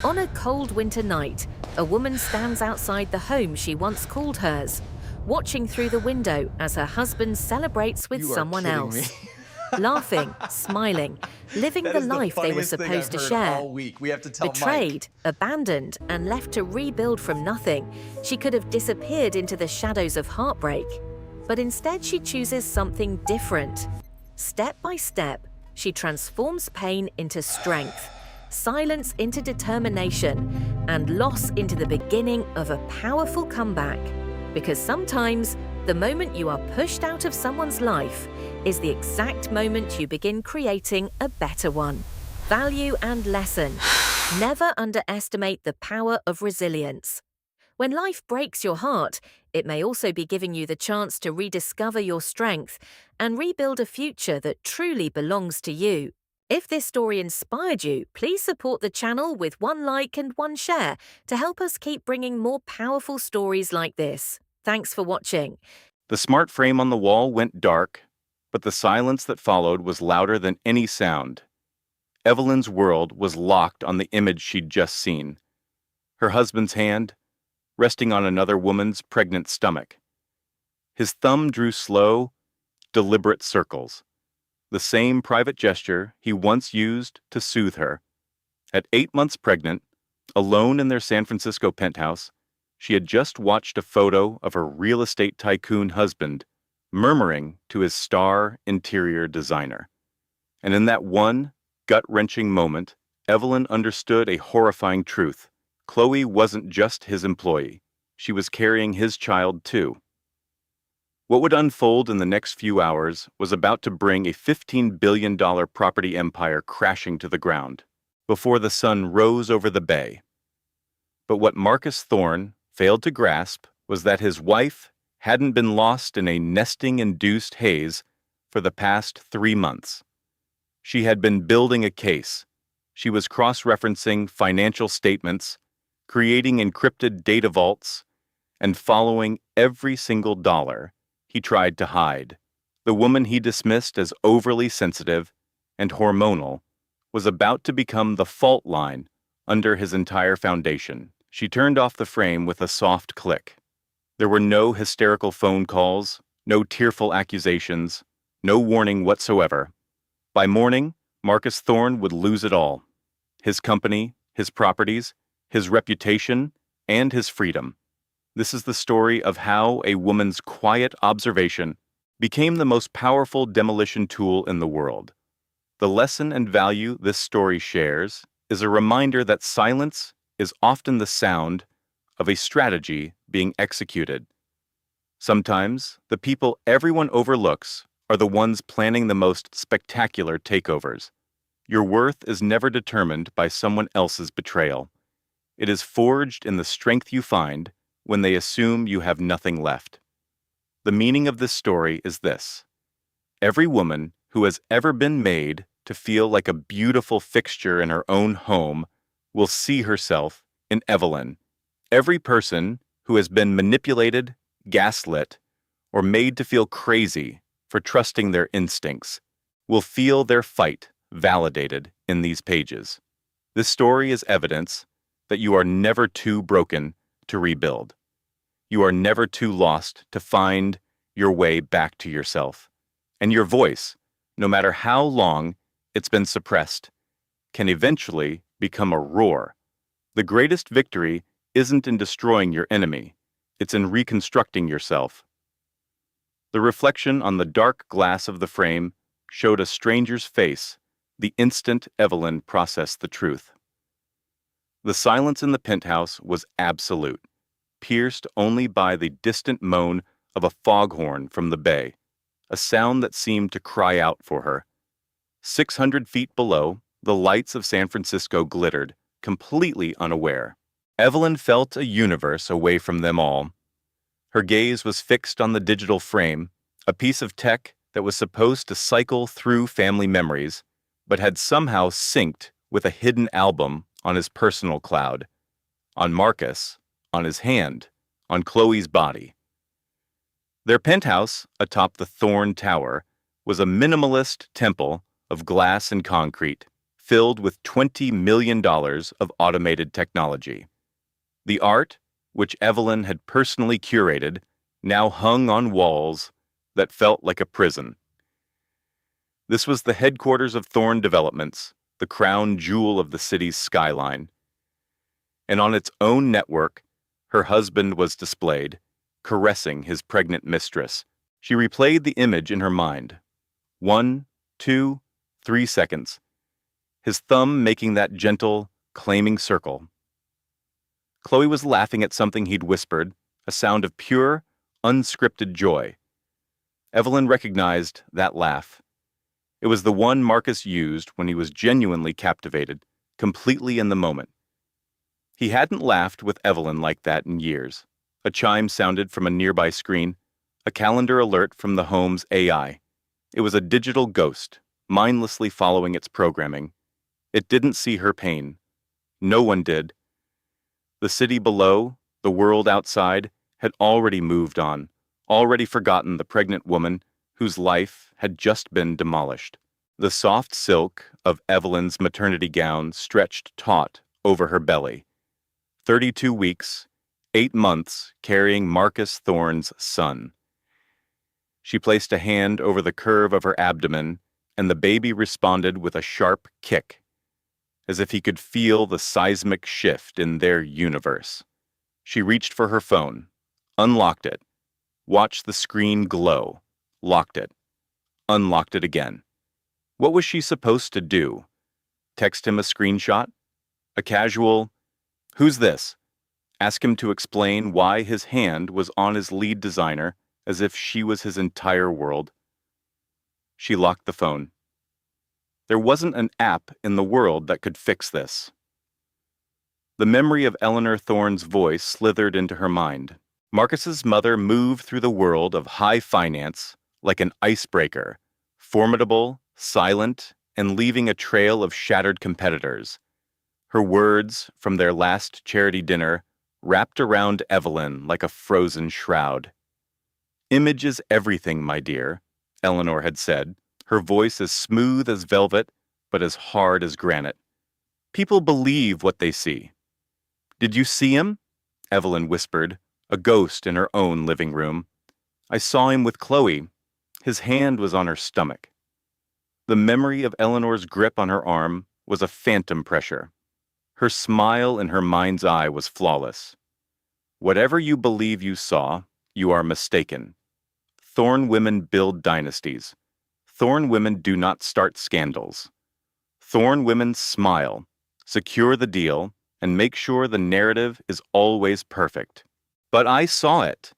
On a cold winter night, a woman stands outside the home she once called hers, watching through the window as her husband celebrates with You are someone kidding me. else. Laughing, smiling, living That the is the life they were funniest thing I've supposed to heard share. all week. We have to tell Mike. Betrayed, abandoned, and left to rebuild from nothing, she could have disappeared into the shadows of heartbreak. But instead, she chooses something different. Step by step, she transforms pain into strength, silence into determination, and loss into the beginning of a powerful comeback. Because sometimes, the moment you are pushed out of someone's life is the exact moment you begin creating a better one. Value and lesson. Never underestimate the power of resilience. When life breaks your heart, it may also be giving you the chance to rediscover your strength and rebuild a future that truly belongs to you. If this story inspired you, please support the channel with one like and one share to help us keep bringing more powerful stories like this. Thanks for watching. The smart frame on the wall went dark, but the silence that followed was louder than any sound. Evelyn's world was locked on the image she'd just seen. Her husband's hand, resting on another woman's pregnant stomach. His thumb drew slow, deliberate circles, the same private gesture he once used to soothe her. At 8 months pregnant, alone in their San Francisco penthouse, she had just watched a photo of her real estate tycoon husband murmuring to his star interior designer. And in that one gut-wrenching moment, Evelyn understood a horrifying truth. Chloe wasn't just his employee. She was carrying his child too. What would unfold in the next few hours was about to bring a $15 billion property empire crashing to the ground before the sun rose over the bay. But what Marcus Thorne failed to grasp was that his wife hadn't been lost in a nesting-induced haze for the past 3 months. She had been building a case. She was cross-referencing financial statements, creating encrypted data vaults, and following every single dollar he tried to hide. The woman he dismissed as overly sensitive and hormonal was about to become the fault line under his entire foundation. She turned off the frame with a soft click. There were no hysterical phone calls, no tearful accusations, no warning whatsoever. By morning, Marcus Thorne would lose it all. His company, his properties, his reputation, and his freedom. This is the story of how a woman's quiet observation became the most powerful demolition tool in the world. The lesson and value this story shares is a reminder that silence is often the sound of a strategy being executed. Sometimes, the people everyone overlooks are the ones planning the most spectacular takeovers. Your worth is never determined by someone else's betrayal. It is forged in the strength you find when they assume you have nothing left. The meaning of this story is this: every woman who has ever been made to feel like a beautiful fixture in her own home will see herself in Evelyn. Every person who has been manipulated, gaslit, or made to feel crazy for trusting their instincts will feel their fight validated in these pages. This story is evidence that you are never too broken to rebuild. You are never too lost to find your way back to yourself. And your voice, no matter how long it's been suppressed, can eventually become a roar. The greatest victory isn't in destroying your enemy, it's in reconstructing yourself. The reflection on the dark glass of the frame showed a stranger's face the instant Evelyn processed the truth. The silence in the penthouse was absolute, pierced only by the distant moan of a foghorn from the bay, a sound that seemed to cry out for her. 600 feet below, the lights of San Francisco glittered, completely unaware. Evelyn felt a universe away from them all. Her gaze was fixed on the digital frame, a piece of tech that was supposed to cycle through family memories, but had somehow synced with a hidden album on his personal cloud, on Marcus, on his hand, on Chloe's body. Their penthouse, atop the Thorne Tower, was a minimalist temple of glass and concrete, filled with $20 million of automated technology. The art, which Evelyn had personally curated, now hung on walls that felt like a prison. This was the headquarters of Thorne Developments, the crown jewel of the city's skyline. And on its own network, her husband was displayed, caressing his pregnant mistress. She replayed the image in her mind. 1, 2, 3 seconds. His thumb making that gentle, claiming circle. Chloe was laughing at something he'd whispered, a sound of pure, unscripted joy. Evelyn recognized that laugh. It was the one Marcus used when he was genuinely captivated, completely in the moment. He hadn't laughed with Evelyn like that in years. A chime sounded from a nearby screen, a calendar alert from the home's AI. It was a digital ghost, mindlessly following its programming. It didn't see her pain. No one did. The city below, the world outside, had already moved on, already forgotten the pregnant woman whose life had just been demolished. The soft silk of Evelyn's maternity gown stretched taut over her belly. 32 weeks, 8 months carrying Marcus Thorne's son. She placed a hand over the curve of her abdomen, and the baby responded with a sharp kick, as if he could feel the seismic shift in their universe. She reached for her phone, unlocked it, watched the screen glow, locked it, unlocked it again. What was she supposed to do? Text him a screenshot? A casual, "Who's this?" Ask him to explain why his hand was on his lead designer as if she was his entire world. She locked the phone. There wasn't an app in the world that could fix this. The memory of Eleanor Thorne's voice slithered into her mind. Marcus's mother moved through the world of high finance like an icebreaker, formidable, silent, and leaving a trail of shattered competitors. Her words from their last charity dinner wrapped around Evelyn like a frozen shroud. "Image is everything, my dear," Eleanor had said, her voice as smooth as velvet, but as hard as granite. "People believe what they see." "Did you see him?" Evelyn whispered, a ghost in her own living room. "I saw him with Chloe. His hand was on her stomach." The memory of Eleanor's grip on her arm was a phantom pressure. Her smile in her mind's eye was flawless. "Whatever you believe you saw, you are mistaken. Thorne women build dynasties. Thorne women do not start scandals. Thorne women smile, secure the deal, and make sure the narrative is always perfect." "But I saw it."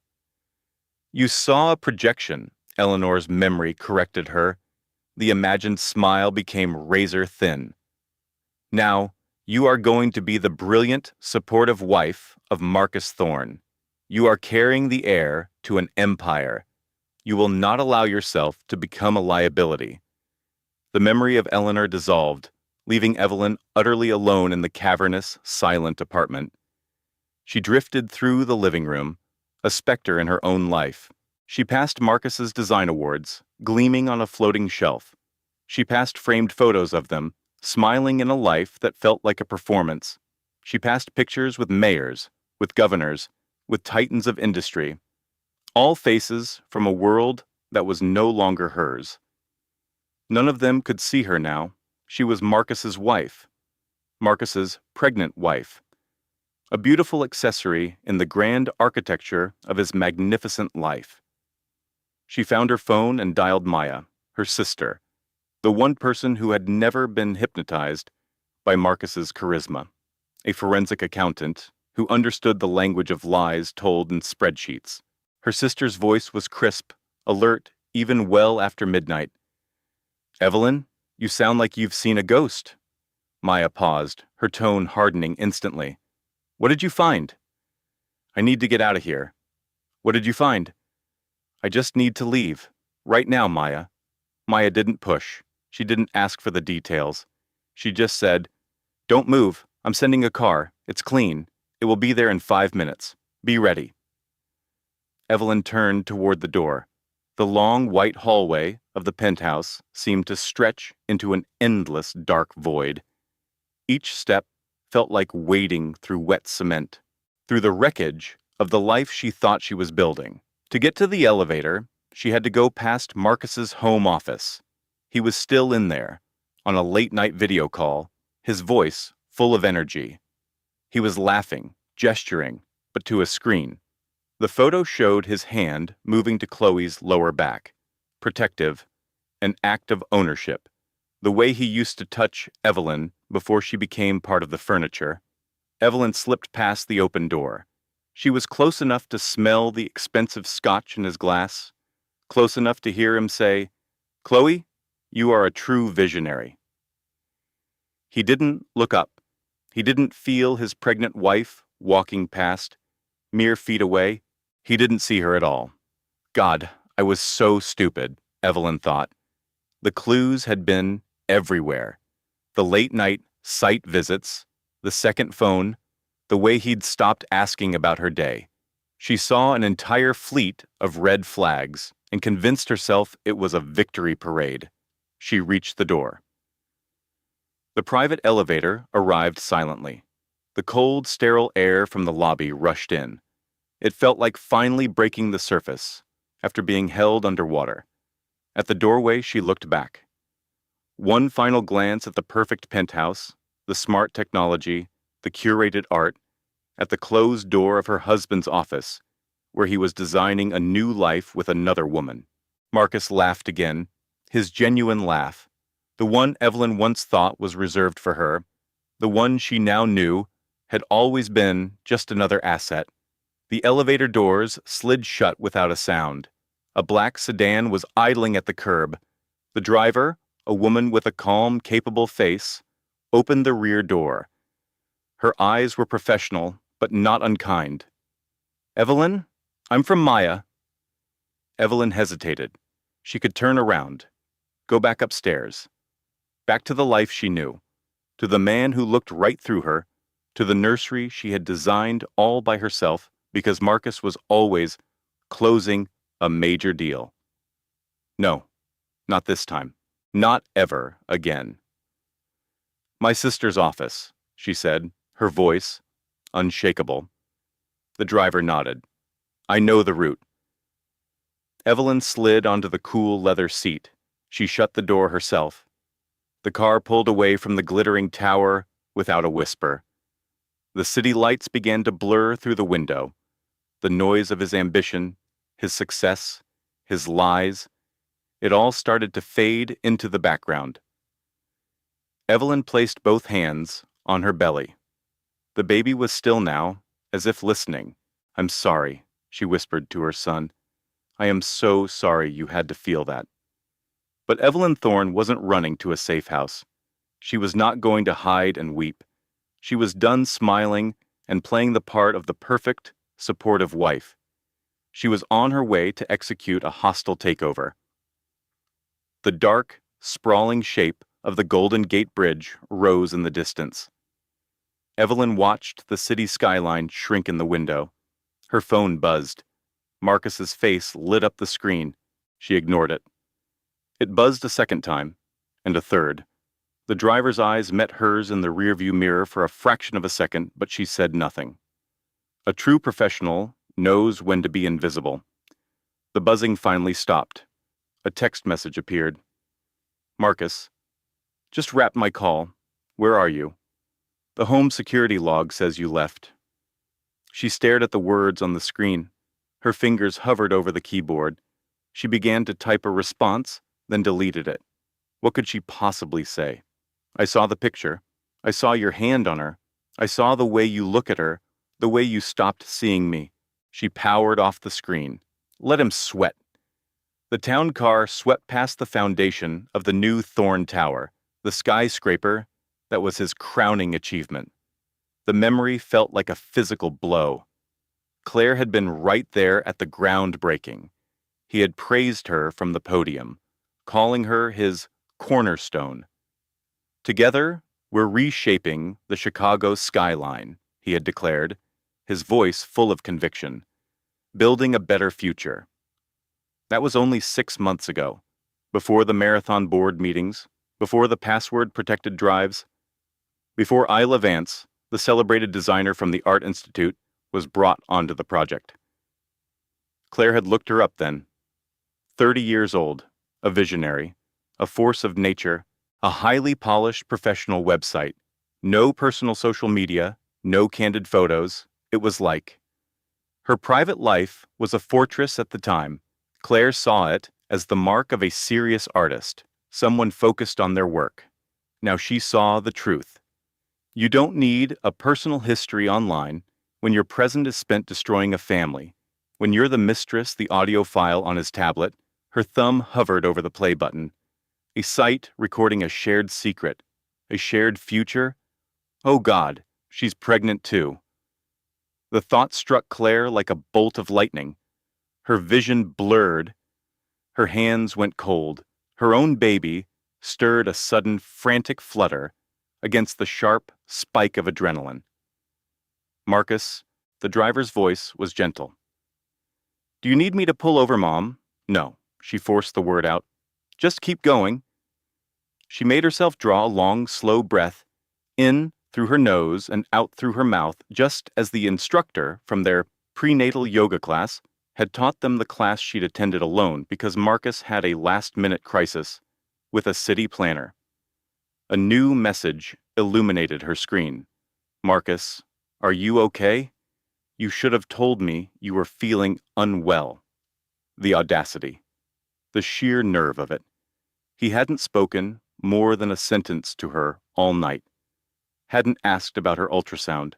"You saw a projection," Eleanor's memory corrected her. The imagined smile became razor thin. "Now, you are going to be the brilliant, supportive wife of Marcus Thorne. You are carrying the heir to an empire. You will not allow yourself to become a liability." The memory of Eleanor dissolved, leaving Evelyn utterly alone in the cavernous, silent apartment. She drifted through the living room, a specter in her own life. She passed Marcus's design awards, gleaming on a floating shelf. She passed framed photos of them, smiling in a life that felt like a performance. She passed pictures with mayors, with governors, with titans of industry, all faces from a world that was no longer hers. None of them could see her now. She was Marcus's wife, Marcus's pregnant wife, a beautiful accessory in the grand architecture of his magnificent life. She found her phone and dialed Maya, her sister, the one person who had never been hypnotized by Marcus's charisma, a forensic accountant who understood the language of lies told in spreadsheets. Her sister's voice was crisp, alert, even well after midnight. "Evelyn, you sound like you've seen a ghost." Maya paused, her tone hardening instantly. "What did you find?" "I need to get out of here." "What did you find?" "I just need to leave. Right now, Maya." Maya didn't push. She didn't ask for the details. She just said, "Don't move. I'm sending a car. It's clean. It will be there in 5 minutes. Be ready." Evelyn turned toward the door. The long white hallway of the penthouse seemed to stretch into an endless dark void. Each step felt like wading through wet cement, through the wreckage of the life she thought she was building. To get to the elevator, she had to go past Marcus's home office. He was still in there, on a late-night video call, his voice full of energy. He was laughing, gesturing, but to a screen. The photo showed his hand moving to Chloe's lower back, protective, an act of ownership, the way he used to touch Evelyn before she became part of the furniture. Evelyn slipped past the open door. She was close enough to smell the expensive scotch in his glass, close enough to hear him say, "Chloe, you are a true visionary." He didn't look up. He didn't feel his pregnant wife walking past, mere feet away. He didn't see her at all. God, I was so stupid, Evelyn thought. The clues had been everywhere. The late-night site visits, the second phone, the way he'd stopped asking about her day. She saw an entire fleet of red flags and convinced herself it was a victory parade. She reached the door. The private elevator arrived silently. The cold, sterile air from the lobby rushed in. It felt like finally breaking the surface after being held underwater. At the doorway, she looked back. One final glance at the perfect penthouse, the smart technology, the curated art, at the closed door of her husband's office, where he was designing a new life with another woman. Marcus laughed again, his genuine laugh, the one Evelyn once thought was reserved for her, the one she now knew had always been just another asset. The elevator doors slid shut without a sound. A black sedan was idling at the curb. The driver, a woman with a calm, capable face, opened the rear door. Her eyes were professional, but not unkind. "Evelyn, I'm from Maya." Evelyn hesitated. She could turn around, go back upstairs, back to the life she knew, to the man who looked right through her, to the nursery she had designed all by herself because Marcus was always closing a major deal. No, not this time. Not ever again. "My sister's office," she said, her voice unshakable. The driver nodded. "I know the route." Evelyn slid onto the cool leather seat. She shut the door herself. The car pulled away from the glittering tower without a whisper. The city lights began to blur through the window. The noise of his ambition, his success, his lies, it all started to fade into the background. Evelyn placed both hands on her belly. The baby was still now, as if listening. "I'm sorry," she whispered to her son. "I am so sorry you had to feel that." But Evelyn Thorne wasn't running to a safe house. She was not going to hide and weep. She was done smiling and playing the part of the perfect, supportive wife. She was on her way to execute a hostile takeover. The dark, sprawling shape of the Golden Gate Bridge rose in the distance. Evelyn watched the city skyline shrink in the window. Her phone buzzed. Marcus's face lit up the screen. She ignored it. It buzzed a second time, and a third. The driver's eyes met hers in the rearview mirror for a fraction of a second, but she said nothing. A true professional knows when to be invisible. The buzzing finally stopped. A text message appeared. "Marcus, just wrapped my call. Where are you? The home security log says you left." She stared at the words on the screen. Her fingers hovered over the keyboard. She began to type a response, then deleted it. What could she possibly say? "I saw the picture. I saw your hand on her. I saw the way you look at her, the way you stopped seeing me." She powered off the screen. Let him sweat. The town car swept past the foundation of the new Thorne Tower, the skyscraper that was his crowning achievement. The memory felt like a physical blow. Claire had been right there at the groundbreaking. He had praised her from the podium, calling her his cornerstone. "Together, we're reshaping the Chicago skyline," he had declared, his voice full of conviction. "Building a better future." That was only 6 months ago, before the marathon board meetings, before the password-protected drives, before Isla Vance, the celebrated designer from the Art Institute, was brought onto the project. Claire had looked her up then. 30 years old, a visionary, a force of nature, a highly polished professional website, no personal social media, no candid photos. It was like her private life was a fortress at the time. Claire saw it as the mark of a serious artist, someone focused on their work. Now she saw the truth. You don't need a personal history online when your present is spent destroying a family. When you're the mistress, the audio file on his tablet, her thumb hovered over the play button. A site recording a shared secret, a shared future. Oh God, she's pregnant too. The thought struck Claire like a bolt of lightning. Her vision blurred. Her hands went cold. Her own baby stirred a sudden frantic flutter against the sharp spike of adrenaline. Marcus, the driver's voice was gentle. Do you need me to pull over, Mom? No, she forced the word out. Just keep going. She made herself draw a long, slow breath, in through her nose and out through her mouth, just as the instructor from their prenatal yoga class had taught them the class she'd attended alone because Marcus had a last-minute crisis with a city planner. A new message illuminated her screen. Marcus, are you okay? You should have told me you were feeling unwell. The audacity. The sheer nerve of it. He hadn't spoken more than a sentence to her all night. Hadn't asked about her ultrasound.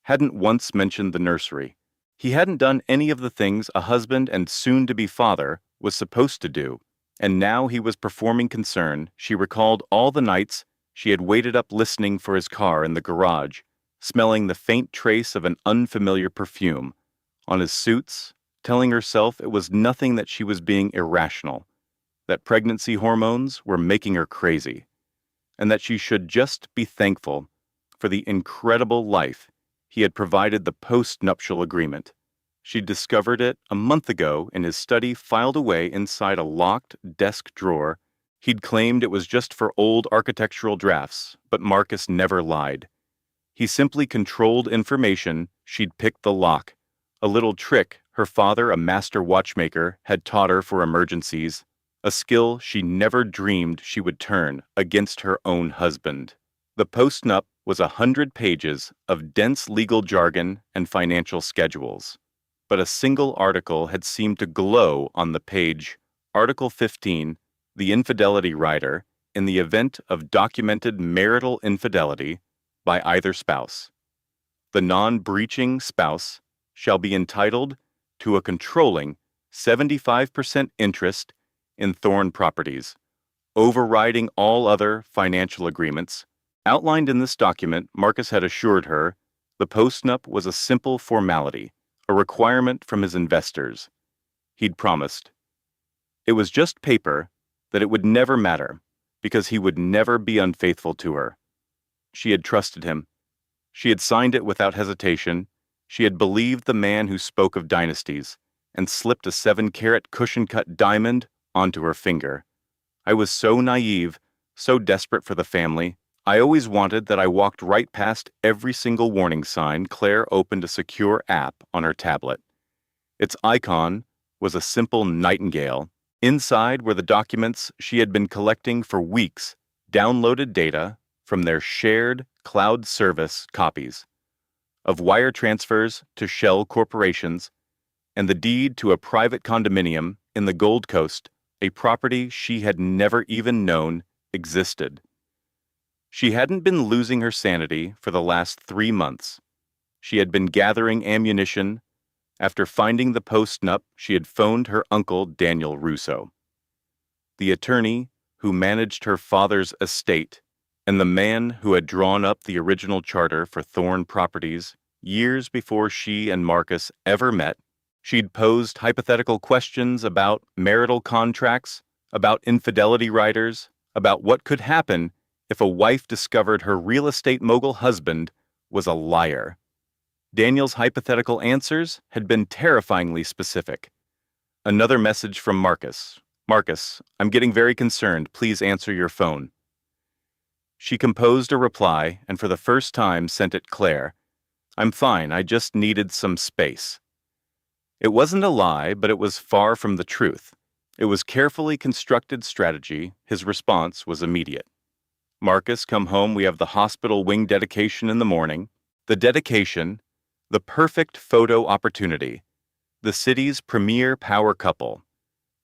Hadn't once mentioned the nursery. He hadn't done any of the things a husband and soon-to-be father was supposed to do. And now he was performing concern. She recalled all the nights she had waited up listening for his car in the garage, smelling the faint trace of an unfamiliar perfume on his suits, telling herself it was nothing, that she was being irrational, that pregnancy hormones were making her crazy, and that she should just be thankful for the incredible life he had provided the post-nuptial agreement. She'd discovered it a month ago in his study, filed away inside a locked desk drawer. He'd claimed it was just for old architectural drafts, but Marcus never lied. He simply controlled information. She'd picked the lock, a little trick her father, a master watchmaker, had taught her for emergencies, a skill she never dreamed she would turn against her own husband. The post-nup was 100 pages of dense legal jargon and financial schedules, but a single article had seemed to glow on the page. Article 15, the infidelity rider, in the event of documented marital infidelity by either spouse. The non-breaching spouse shall be entitled to a controlling 75% interest in Thorne Properties, overriding all other financial agreements. Outlined in this document, Marcus had assured her the post-nup was a simple formality, a requirement from his investors. He'd promised. It was just paper, that it would never matter, because he would never be unfaithful to her. She had trusted him. She had signed it without hesitation. She had believed the man who spoke of dynasties, and slipped a 7-carat cushion-cut diamond onto her finger. I was so naive, so desperate for the family. I always wanted that. I walked right past every single warning sign. Claire opened a secure app on her tablet. Its icon was a simple nightingale. Inside were the documents she had been collecting for weeks, downloaded data from their shared cloud service copies of wire transfers to shell corporations and the deed to a private condominium in the Gold Coast, a property she had never even known existed. She hadn't been losing her sanity for the last 3 months. She had been gathering ammunition. After finding the post-nup, she had phoned her uncle, Daniel Russo, the attorney who managed her father's estate and the man who had drawn up the original charter for Thorne Properties years before she and Marcus ever met. She'd posed hypothetical questions about marital contracts, about infidelity riders, about what could happen if a wife discovered her real estate mogul husband was a liar. Daniel's hypothetical answers had been terrifyingly specific. Another message from Marcus. Marcus, I'm getting very concerned. Please answer your phone. She composed a reply and for the first time sent it Claire. I'm fine, I just needed some space. It wasn't a lie, but it was far from the truth. It was carefully constructed strategy. His response was immediate. Marcus, come home, we have the hospital wing dedication in the morning. The dedication, the perfect photo opportunity. The city's premier power couple,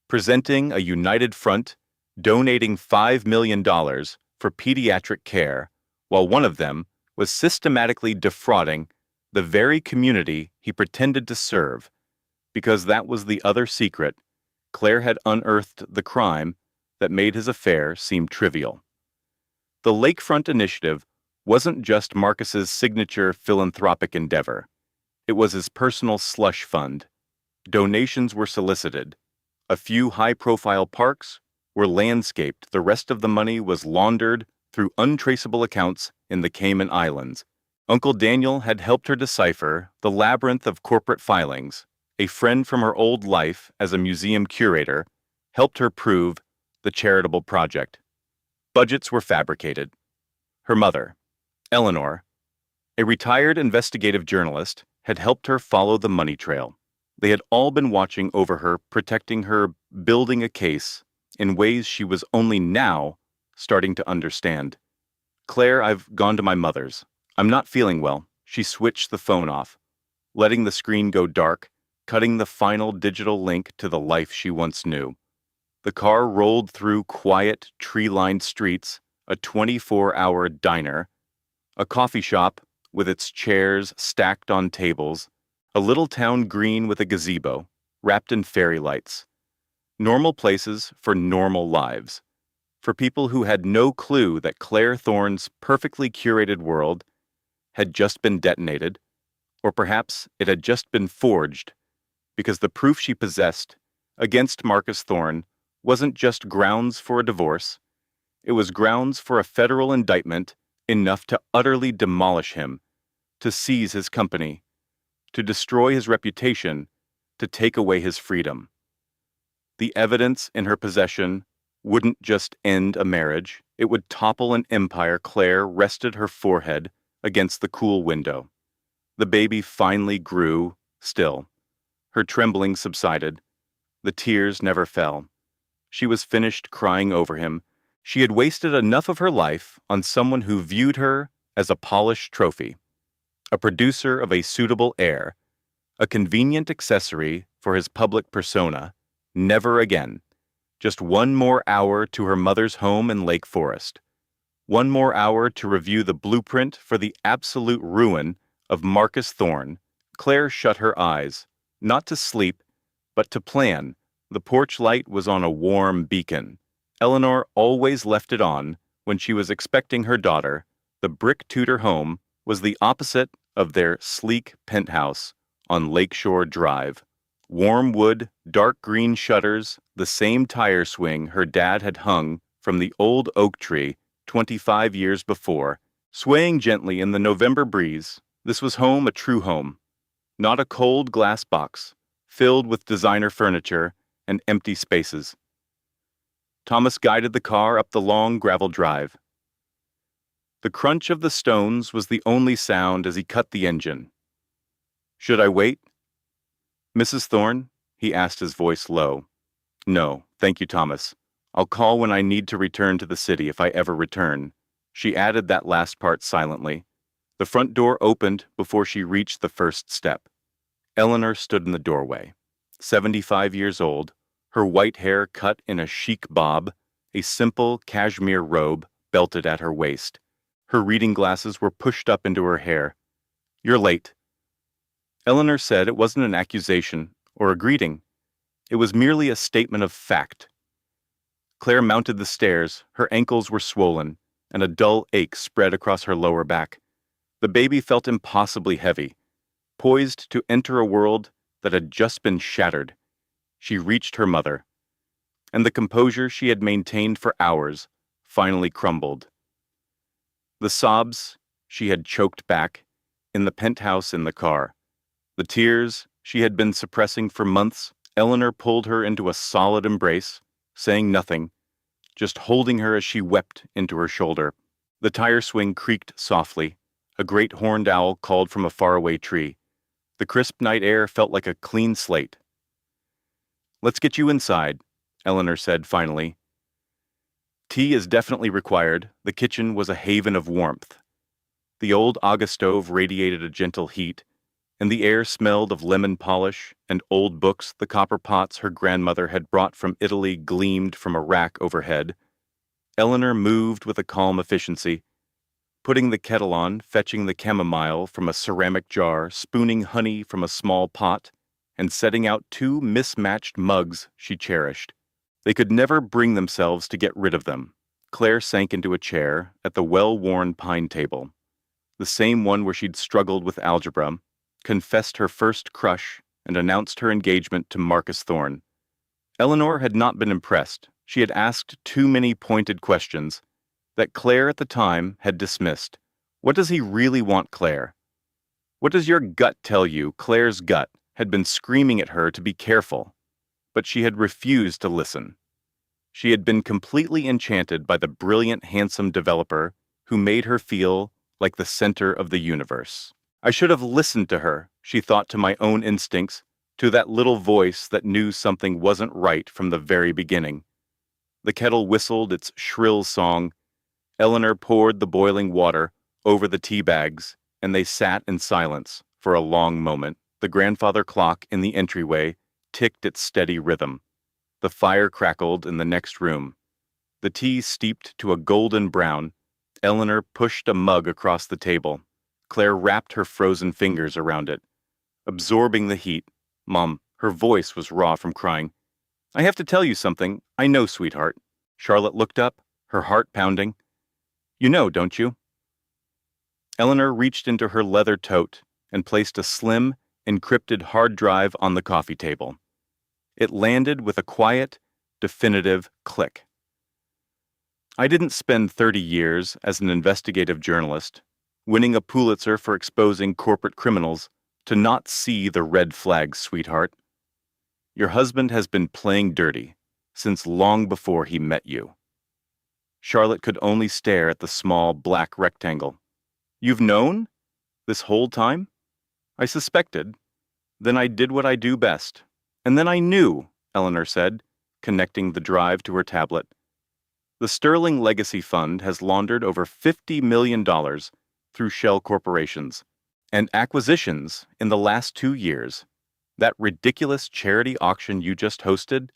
presenting a united front, donating $5 million for pediatric care, while one of them was systematically defrauding the very community he pretended to serve, because that was the other secret. Claire had unearthed the crime that made his affair seem trivial. The Lakefront Initiative wasn't just Marcus's signature philanthropic endeavor. It was his personal slush fund. Donations were solicited. A few high-profile parks were landscaped. The rest of the money was laundered through untraceable accounts in the Cayman Islands. Uncle Daniel had helped her decipher the labyrinth of corporate filings. A friend from her old life as a museum curator helped her prove the charitable project. Budgets were fabricated. Her mother, Eleanor, a retired investigative journalist, had helped her follow the money trail. They had all been watching over her, protecting her, building a case in ways she was only now starting to understand. Claire, I've gone to my mother's. I'm not feeling well. She switched the phone off, letting the screen go dark, cutting the final digital link to the life she once knew. The car rolled through quiet, tree-lined streets, a 24-hour diner, a coffee shop with its chairs stacked on tables, a little town green with a gazebo, wrapped in fairy lights. Normal places for normal lives. For people who had no clue that Claire Thorne's perfectly curated world had just been detonated, or perhaps it had just been forged, because the proof she possessed against Marcus Thorne wasn't just grounds for a divorce, it was grounds for a federal indictment enough to utterly demolish him, to seize his company, to destroy his reputation, to take away his freedom. The evidence in her possession wouldn't just end a marriage, it would topple an empire. Claire rested her forehead against the cool window. The baby finally grew still. Her trembling subsided. The tears never fell. She was finished crying over him. She had wasted enough of her life on someone who viewed her as a polished trophy, a producer of a suitable heir, a convenient accessory for his public persona. Never again. Just one more hour to her mother's home in Lake Forest. One more hour to review the blueprint for the absolute ruin of Marcus Thorne. Claire shut her eyes, not to sleep, but to plan. The porch light was on a warm beacon. Eleanor always left it on when she was expecting her daughter. The brick Tudor home was the opposite of their sleek penthouse on Lakeshore Drive. Warm wood, dark green shutters, the same tire swing her dad had hung from the old oak tree 25 years before, swaying gently in the November breeze. This was home, a true home, not a cold glass box, filled with designer furniture and empty spaces. Thomas guided the car up the long gravel drive. The crunch of the stones was the only sound as he cut the engine. Should I wait? Mrs. Thorne? He asked, his voice low. No, thank you, Thomas. I'll call when I need to return to the city if I ever return. She added that last part silently. The front door opened before she reached the first step. Eleanor stood in the doorway, 75 years old, her white hair cut in a chic bob, a simple cashmere robe belted at her waist. Her reading glasses were pushed up into her hair. You're late. Eleanor said it wasn't an accusation or a greeting. It was merely a statement of fact. Claire mounted the stairs. Her ankles were swollen, and a dull ache spread across her lower back. The baby felt impossibly heavy, poised to enter a world that had just been shattered. She reached her mother, and the composure she had maintained for hours finally crumbled. The sobs she had choked back in the penthouse in the car, the tears she had been suppressing for months Eleanor pulled her into a solid embrace, saying nothing, just holding her as she wept into her shoulder. The tire swing creaked softly. A great horned owl called from a faraway tree. The crisp night air felt like a clean slate. "Let's get you inside," Eleanor said finally. Tea is definitely required. The kitchen was a haven of warmth. The old Aga stove radiated a gentle heat, and the air smelled of lemon polish and old books. The copper pots her grandmother had brought from Italy gleamed from a rack overhead. Eleanor moved with a calm efficiency, putting the kettle on, fetching the chamomile from a ceramic jar, spooning honey from a small pot, and setting out two mismatched mugs she cherished. They could never bring themselves to get rid of them. Claire sank into a chair at the well-worn pine table, the same one where she'd struggled with algebra, confessed her first crush, and announced her engagement to Marcus Thorne. Eleanor had not been impressed. She had asked too many pointed questions that Claire at the time had dismissed. What does he really want, Claire? What does your gut tell you? Claire's gut had been screaming at her to be careful, but she had refused to listen. She had been completely enchanted by the brilliant, handsome developer who made her feel like the center of the universe. I should have listened to her, she thought, to my own instincts, to that little voice that knew something wasn't right from the very beginning. The kettle whistled its shrill song. Eleanor poured the boiling water over the tea bags, and they sat in silence for a long moment. The grandfather clock in the entryway ticked its steady rhythm. The fire crackled in the next room. The tea steeped to a golden brown. Eleanor pushed a mug across the table. Claire wrapped her frozen fingers around it, absorbing the heat. Mom, her voice was raw from crying. "I have to tell you something. I know, sweetheart." Charlotte looked up, her heart pounding. "You know, don't you?" Eleanor reached into her leather tote and placed a slim, encrypted hard drive on the coffee table. It landed with a quiet, definitive click. "I didn't spend 30 years as an investigative journalist, winning a Pulitzer for exposing corporate criminals, to not see the red flags, sweetheart. Your husband has been playing dirty since long before he met you." Charlotte could only stare at the small black rectangle. "You've known? This whole time?" "I suspected. Then I did what I do best. And then I knew," Eleanor said, connecting the drive to her tablet. "The Sterling Legacy Fund has laundered over $50 million through shell corporations and acquisitions in the last 2 years. That ridiculous charity auction you just hosted?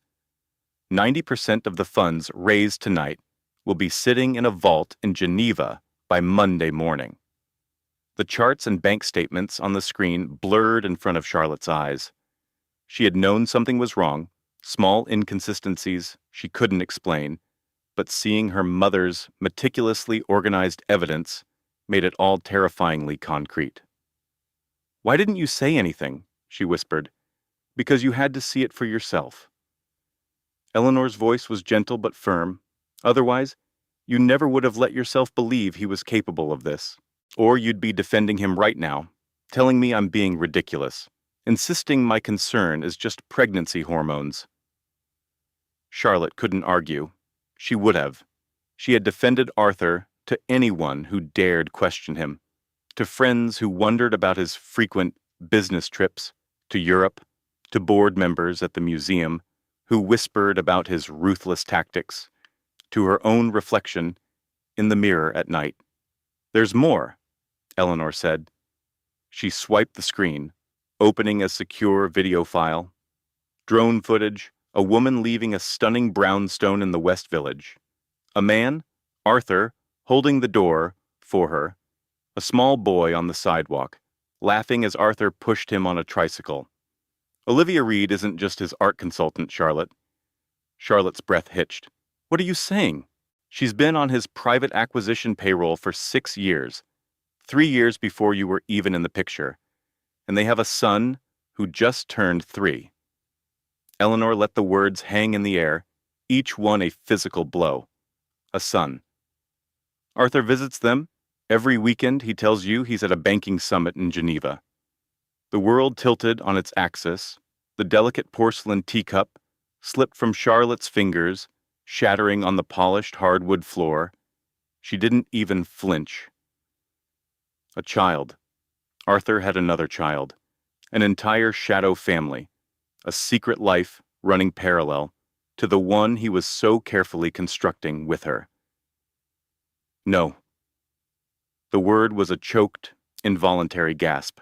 90% of the funds raised tonight will be sitting in a vault in Geneva by Monday morning." The charts and bank statements on the screen blurred in front of Charlotte's eyes. She had known something was wrong, small inconsistencies she couldn't explain, but seeing her mother's meticulously organized evidence made it all terrifyingly concrete. "Why didn't you say anything?" she whispered. "Because you had to see it for yourself." Eleanor's voice was gentle but firm. "Otherwise, you never would have let yourself believe he was capable of this. Or you'd be defending him right now, telling me I'm being ridiculous, insisting my concern is just pregnancy hormones." Charlotte couldn't argue. She would have. She had defended Arthur to anyone who dared question him, to friends who wondered about his frequent business trips to Europe, to board members at the museum who whispered about his ruthless tactics, to her own reflection in the mirror at night. "There's more," Eleanor said. She swiped the screen, opening a secure video file. Drone footage, a woman leaving a stunning brownstone in the West Village. A man, Arthur, holding the door for her. A small boy on the sidewalk, laughing as Arthur pushed him on a tricycle. "Olivia Reed isn't just his art consultant, Charlotte." Charlotte's breath hitched. "What are you saying?" "She's been on his private acquisition payroll for 6 years, 3 years before you were even in the picture. And they have a son who just turned 3. Eleanor let the words hang in the air, each one a physical blow. A son. "Arthur visits them. Every weekend he tells you he's at a banking summit in Geneva." The world tilted on its axis. The delicate porcelain teacup slipped from Charlotte's fingers, shattering on the polished hardwood floor. She didn't even flinch. A child. Arthur had another child. An entire shadow family. A secret life running parallel to the one he was so carefully constructing with her. No. The word was a choked, involuntary gasp.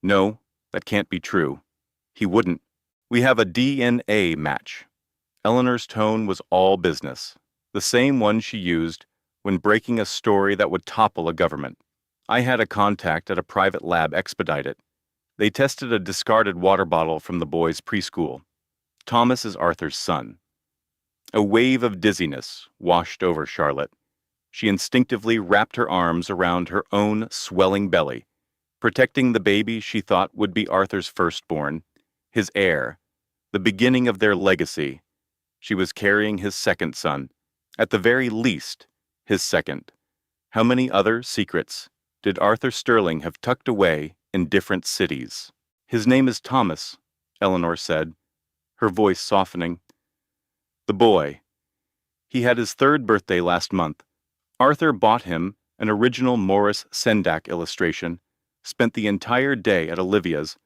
No, that can't be true. He wouldn't. We have a DNA match. Eleanor's tone was all business, the same one she used when breaking a story that would topple a government. I had a contact at a private lab expedite it. They tested a discarded water bottle from the boy's preschool. Thomas is Arthur's son. A wave of dizziness washed over Charlotte. She instinctively wrapped her arms around her own swelling belly, protecting the baby she thought would be Arthur's firstborn, his heir, the beginning of their legacy. She was carrying his second son, at the very least, his second. How many other secrets did Arthur Sterling have tucked away in different cities? His name is Thomas, Eleanor said, her voice softening. The boy. He had his 3rd birthday last month. Arthur bought him an original Morris Sendak illustration, spent the entire day at Olivia's,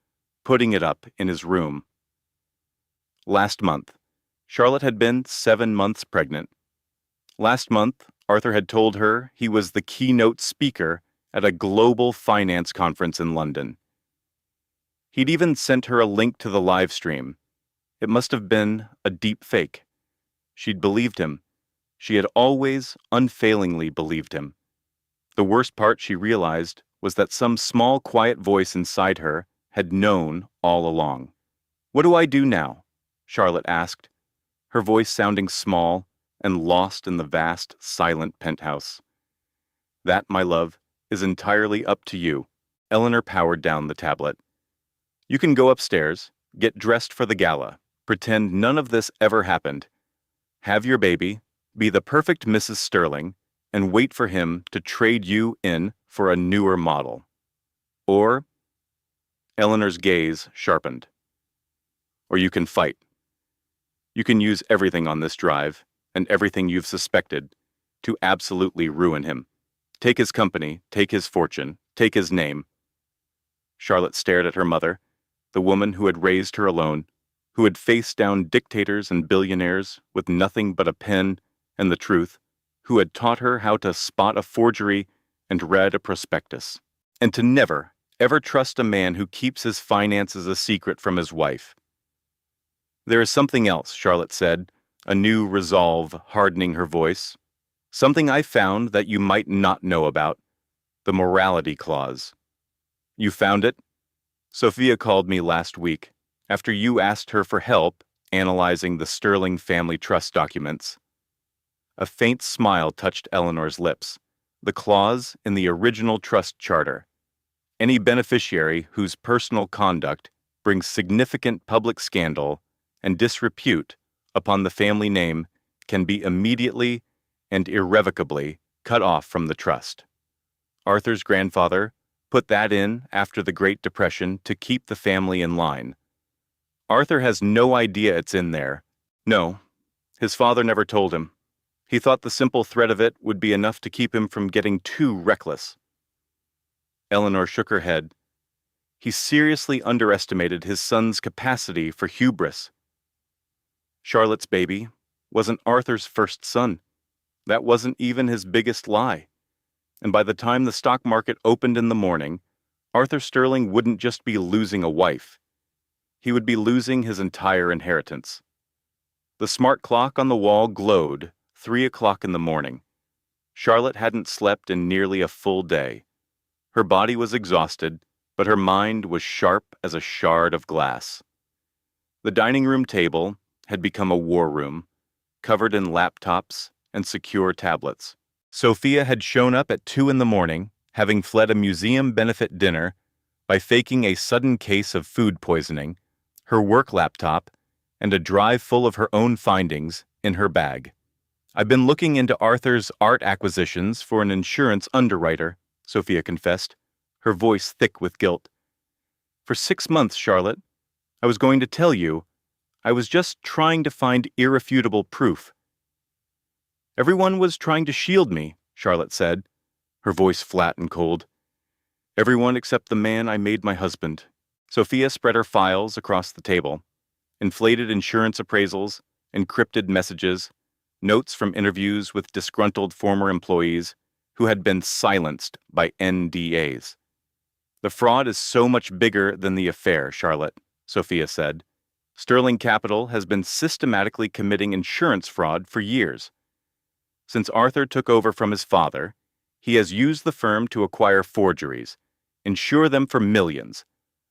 putting it up in his room. Last month, Charlotte had been 7 months pregnant. Last month, Arthur had told her he was the keynote speaker at a global finance conference in London. He'd even sent her a link to the live stream. It must have been a deep fake. She'd believed him. She had always unfailingly believed him. The worst part, she realized, was that some small, quiet voice inside her had known all along. "What do I do now?" Charlotte asked, her voice sounding small and lost in the vast, silent penthouse. "That, my love, is entirely up to you." Eleanor powered down the tablet. "You can go upstairs, get dressed for the gala, pretend none of this ever happened. Have your baby, be the perfect Mrs. Sterling, and wait for him to trade you in for a newer model. Or," Eleanor's gaze sharpened, "or you can fight. You can use everything on this drive, and everything you've suspected, to absolutely ruin him. Take his company, take his fortune, take his name." Charlotte stared at her mother, the woman who had raised her alone, who had faced down dictators and billionaires with nothing but a pen and the truth, who had taught her how to spot a forgery and read a prospectus, and to never, ever trust a man who keeps his finances a secret from his wife. "There is something else," Charlotte said, a new resolve hardening her voice. "Something I found that you might not know about. The morality clause. You found it? Sophia called me last week, after you asked her for help analyzing the Sterling family trust documents." A faint smile touched Eleanor's lips. The clause in the original trust charter. Any beneficiary whose personal conduct brings significant public scandal and disrepute upon the family name can be immediately and irrevocably cut off from the trust. Arthur's grandfather put that in after the Great Depression to keep the family in line. Arthur has no idea it's in there. No, his father never told him. He thought the simple threat of it would be enough to keep him from getting too reckless. Eleanor shook her head. He seriously underestimated his son's capacity for hubris. Charlotte's baby wasn't Arthur's first son. That wasn't even his biggest lie. And by the time the stock market opened in the morning, Arthur Sterling wouldn't just be losing a wife. He would be losing his entire inheritance. The smart clock on the wall glowed 3 o'clock in the morning. Charlotte hadn't slept in nearly a full day. Her body was exhausted, but her mind was sharp as a shard of glass. The dining room table had become a war room, covered in laptops and secure tablets. Sophia had shown up at 2 in the morning, having fled a museum benefit dinner by faking a sudden case of food poisoning, her work laptop, and a drive full of her own findings in her bag. "I've been looking into Arthur's art acquisitions for an insurance underwriter," Sophia confessed, her voice thick with guilt. "For 6 months, Charlotte. I was going to tell you, I was just trying to find irrefutable proof. Everyone was trying to shield me, Charlotte said, her voice flat and cold. Everyone except the man I made my husband. Sophia spread her files across the table. Inflated insurance appraisals, encrypted messages, notes from interviews with disgruntled former employees who had been silenced by NDAs. The fraud is so much bigger than the affair, Charlotte, Sophia said. Sterling Capital has been systematically committing insurance fraud for years. Since Arthur took over from his father, he has used the firm to acquire forgeries, insure them for millions,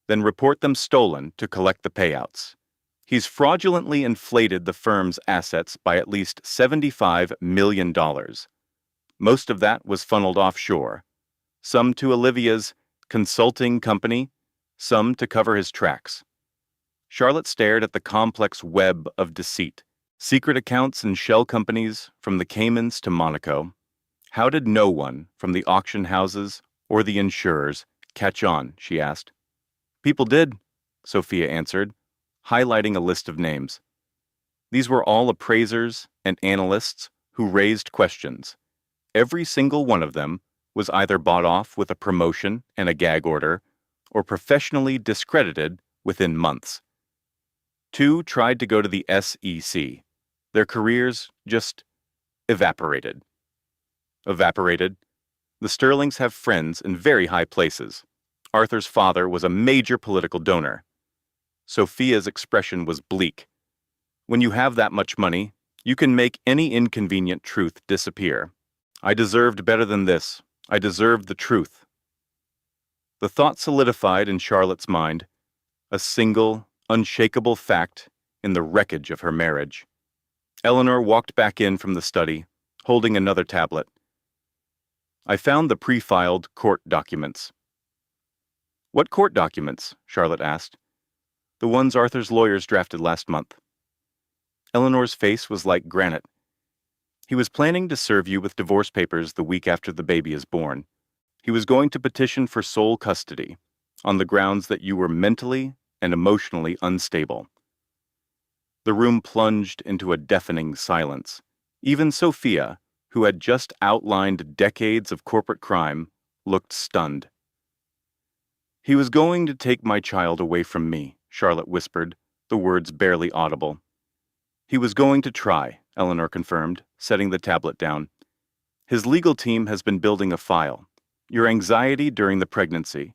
then report them stolen to collect the payouts. He's fraudulently inflated the firm's assets by at least $75 million. Most of that was funneled offshore, some to Olivia's consulting company, some to cover his tracks. Charlotte stared at the complex web of deceit, secret accounts and shell companies from the Caymans to Monaco. How did no one from the auction houses or the insurers catch on, she asked. People did, Sophia answered, highlighting a list of names. These were all appraisers and analysts who raised questions. Every single one of them was either bought off with a promotion and a gag order or professionally discredited within months. 2 tried to go to the SEC. Their careers just evaporated. Evaporated? The Sterlings have friends in very high places. Arthur's father was a major political donor. Sophia's expression was bleak. When you have that much money, you can make any inconvenient truth disappear. I deserved better than this. I deserved the truth. The thought solidified in Charlotte's mind, a single, unshakable fact in the wreckage of her marriage. Eleanor walked back in from the study, holding another tablet. I found the pre-filed court documents. What court documents? Charlotte asked. The ones Arthur's lawyers drafted last month. Eleanor's face was like granite. He was planning to serve you with divorce papers the week after the baby is born. He was going to petition for sole custody, on the grounds that you were mentally and emotionally unstable. The room plunged into a deafening silence. Even Sophia, who had just outlined decades of corporate crime, looked stunned. He was going to take my child away from me, Charlotte whispered, the words barely audible. He was going to try, Eleanor confirmed, setting the tablet down. His legal team has been building a file. Your anxiety during the pregnancy,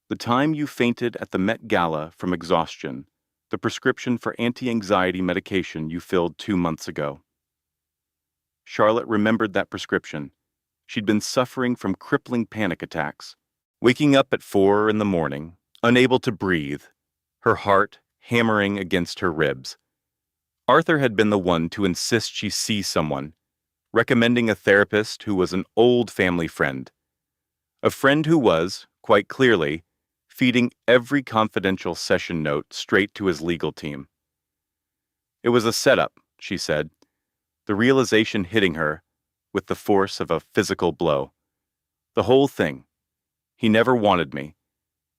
the time you fainted at the Met Gala from exhaustion, the prescription for anti-anxiety medication you filled 2 months ago. Charlotte remembered that prescription. She'd been suffering from crippling panic attacks, waking up at 4 a.m, unable to breathe, her heart hammering against her ribs. Arthur had been the one to insist she see someone, recommending a therapist who was an old family friend. A friend who was, quite clearly, feeding every confidential session note straight to his legal team. It was a setup, she said, the realization hitting her with the force of a physical blow. The whole thing. He never wanted me.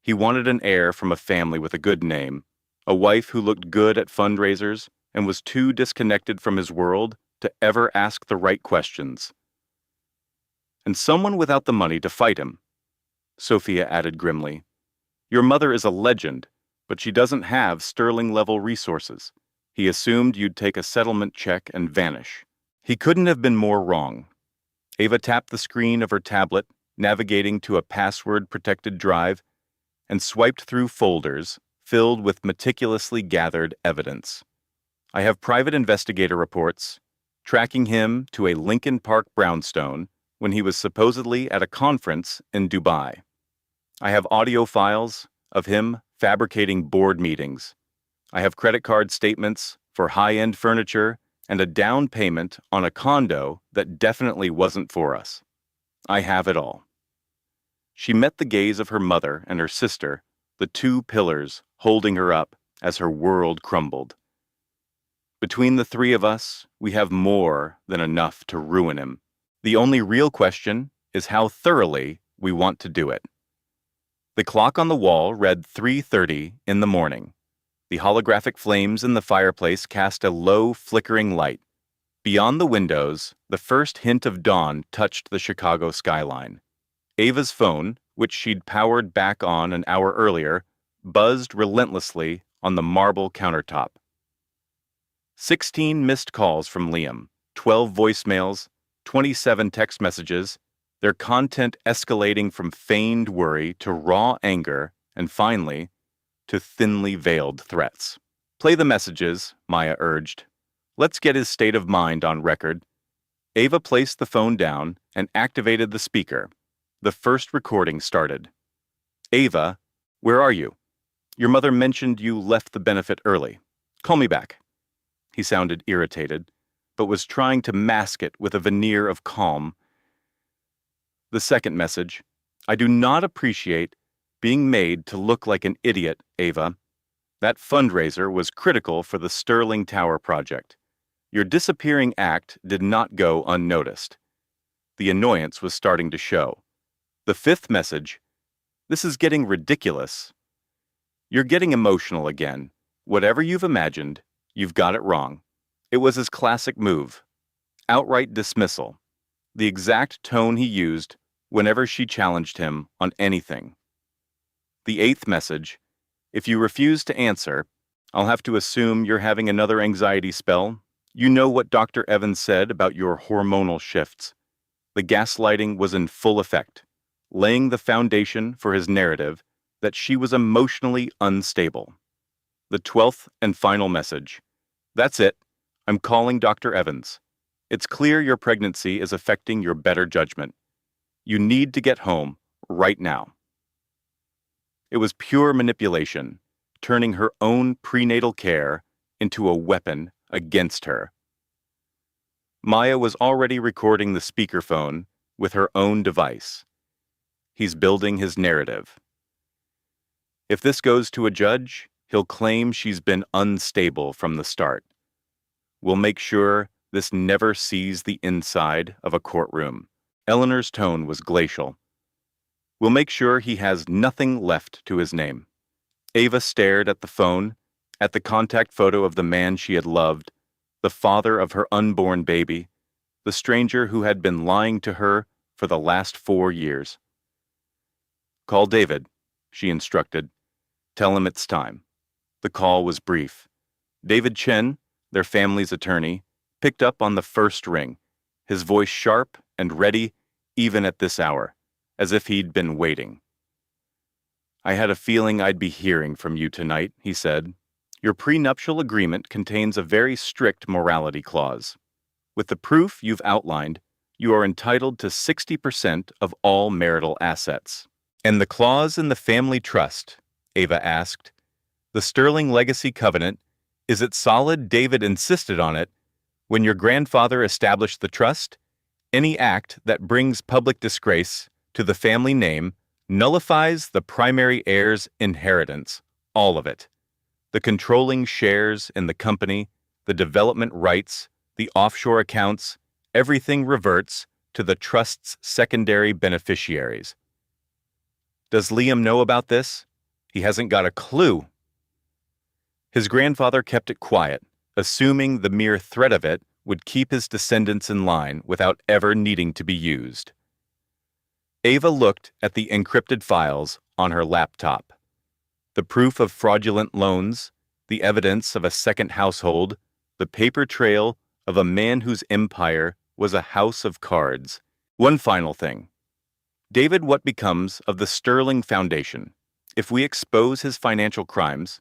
He wanted an heir from a family with a good name, a wife who looked good at fundraisers and was too disconnected from his world to ever ask the right questions. And someone without the money to fight him. Sophia added grimly. Your mother is a legend, but she doesn't have Sterling-level resources. He assumed you'd take a settlement check and vanish. He couldn't have been more wrong. Ava tapped the screen of her tablet, navigating to a password-protected drive, and swiped through folders filled with meticulously gathered evidence. I have private investigator reports tracking him to a Lincoln Park brownstone when he was supposedly at a conference in Dubai. I have audio files of him fabricating board meetings. I have credit card statements for high-end furniture and a down payment on a condo that definitely wasn't for us. I have it all. She met the gaze of her mother and her sister, the 2 pillars holding her up as her world crumbled. Between the 3 of us, we have more than enough to ruin him. The only real question is how thoroughly we want to do it. The clock on the wall read 3:30 in the morning. The holographic flames in the fireplace cast a low, flickering light. Beyond the windows, the first hint of dawn touched the Chicago skyline. Ava's phone, which she'd powered back on an hour earlier, buzzed relentlessly on the marble countertop. 16 missed calls from Liam, 12 voicemails, 27 text messages, their content escalating from feigned worry to raw anger, and finally, to thinly veiled threats. "Play the messages," Maya urged. "Let's get his state of mind on record." Ava placed the phone down and activated the speaker. The first recording started. "Ava, where are you? Your mother mentioned you left the benefit early. Call me back." He sounded irritated, but was trying to mask it with a veneer of calm. The second message: "I do not appreciate being made to look like an idiot, Ava. That fundraiser was critical for the Sterling Tower project. Your disappearing act did not go unnoticed." The annoyance was starting to show. The fifth message: "This is getting ridiculous. You're getting emotional again. Whatever you've imagined, you've got it wrong." It was his classic move. Outright dismissal. The exact tone he used whenever she challenged him on anything. The eighth message: "If you refuse to answer, I'll have to assume you're having another anxiety spell. You know what Dr. Evans said about your hormonal shifts." The gaslighting was in full effect, laying the foundation for his narrative that she was emotionally unstable. The 12th and final message: "That's it. I'm calling Dr. Evans. It's clear your pregnancy is affecting your better judgment. You need to get home right now." It was pure manipulation, turning her own prenatal care into a weapon against her. Maya was already recording the speakerphone with her own device. He's building his narrative. If this goes to a judge, he'll claim she's been unstable from the start. We'll make sure this never sees the inside of a courtroom. Eleanor's tone was glacial. "We'll make sure he has nothing left to his name." Ava stared at the phone, at the contact photo of the man she had loved, the father of her unborn baby, the stranger who had been lying to her for the last 4 years. "Call David," she instructed. "Tell him it's time." The call was brief. David Chen, their family's attorney, picked up on the first ring, his voice sharp and ready even at this hour, as if he'd been waiting. "I had a feeling I'd be hearing from you tonight," he said. "Your prenuptial agreement contains a very strict morality clause. With the proof you've outlined, you are entitled to 60% of all marital assets." "And the clause in the family trust?" Ava asked. "The Sterling Legacy Covenant, is it solid? David insisted on it. When your grandfather established the trust, any act that brings public disgrace to the family name nullifies the primary heir's inheritance, all of it. The controlling shares in the company, the development rights, the offshore accounts, everything reverts to the trust's secondary beneficiaries." "Does Liam know about this?" "He hasn't got a clue." His grandfather kept it quiet, assuming the mere threat of it would keep his descendants in line without ever needing to be used. Ava looked at the encrypted files on her laptop. The proof of fraudulent loans, the evidence of a second household, the paper trail of a man whose empire was a house of cards. One final thing. David, what becomes of the Sterling Foundation? If we expose his financial crimes,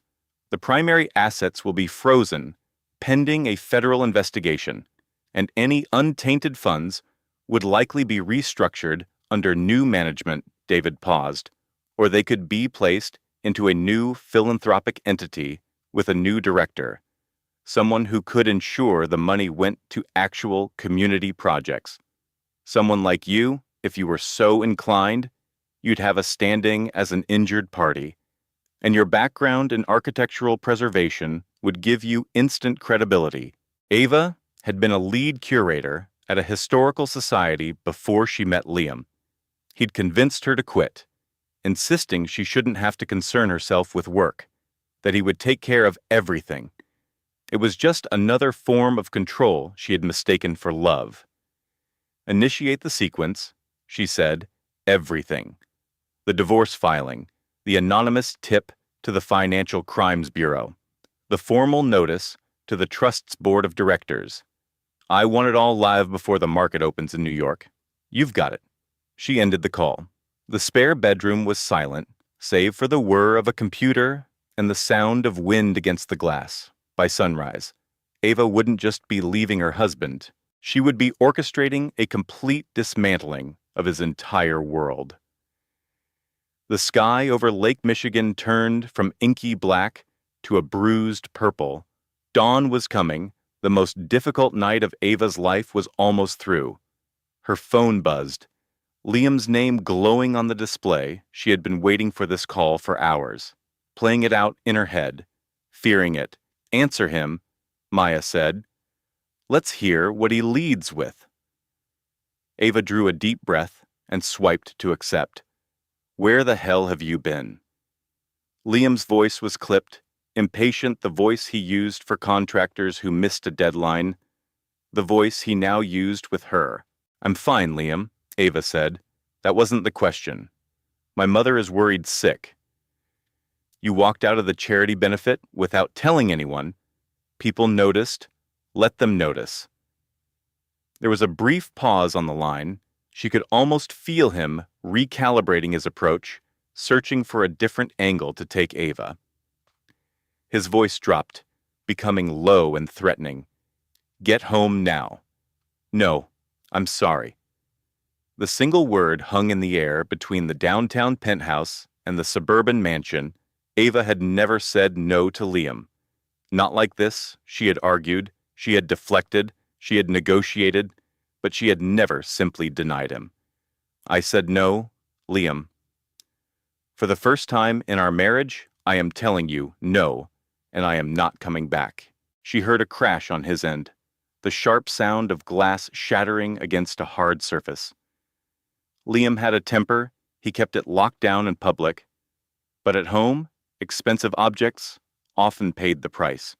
the primary assets will be frozen pending a federal investigation, and any untainted funds would likely be restructured under new management. David paused, or they could be placed into a new philanthropic entity with a new director, someone who could ensure the money went to actual community projects. Someone like you, if you were so inclined, you'd have a standing as an injured party, and your background in architectural preservation would give you instant credibility. Ava had been a lead curator at a historical society before she met Liam. He'd convinced her to quit, insisting she shouldn't have to concern herself with work. that he would take care of everything. It was just another form of control she had mistaken for love. Initiate the sequence, she said, everything. The divorce filing, the anonymous tip to the Financial Crimes Bureau, the formal notice to the Trust's Board of Directors. I want it all live before the market opens in New York. You've got it. She ended the call. The spare bedroom was silent, save for the whir of a computer and the sound of wind against the glass. By sunrise, Ava wouldn't just be leaving her husband. She would be orchestrating a complete dismantling of his entire world. The sky over Lake Michigan turned from inky black to a bruised purple. Dawn was coming. The most difficult night of Ava's life was almost through. Her phone buzzed. Liam's name glowing on the display. She had been waiting for this call for hours, playing it out in her head, fearing it. Answer him, Maya said. Let's hear what he leads with. Ava drew a deep breath and swiped to accept. Where the hell have you been? Liam's voice was clipped, impatient, the voice he used for contractors who missed a deadline, the voice he now used with her. I'm fine, Liam, Ava said. That wasn't the question. My mother is worried sick. You walked out of the charity benefit without telling anyone. People noticed. Let them notice. There was a brief pause on the line. She could almost feel him recalibrating his approach, searching for a different angle to take Ava. His voice dropped, becoming low and threatening. Get home now. No, I'm sorry. The single word hung in the air between the downtown penthouse and the suburban mansion. Ava had never said no to Liam. Not like this, she had argued, she had deflected, she had negotiated, but she had never simply denied him. I said no, Liam. For the first time in our marriage, I am telling you no, and I am not coming back. She heard a crash on his end, the sharp sound of glass shattering against a hard surface. Liam had a temper, he kept it locked down in public, but at home, expensive objects often paid the price.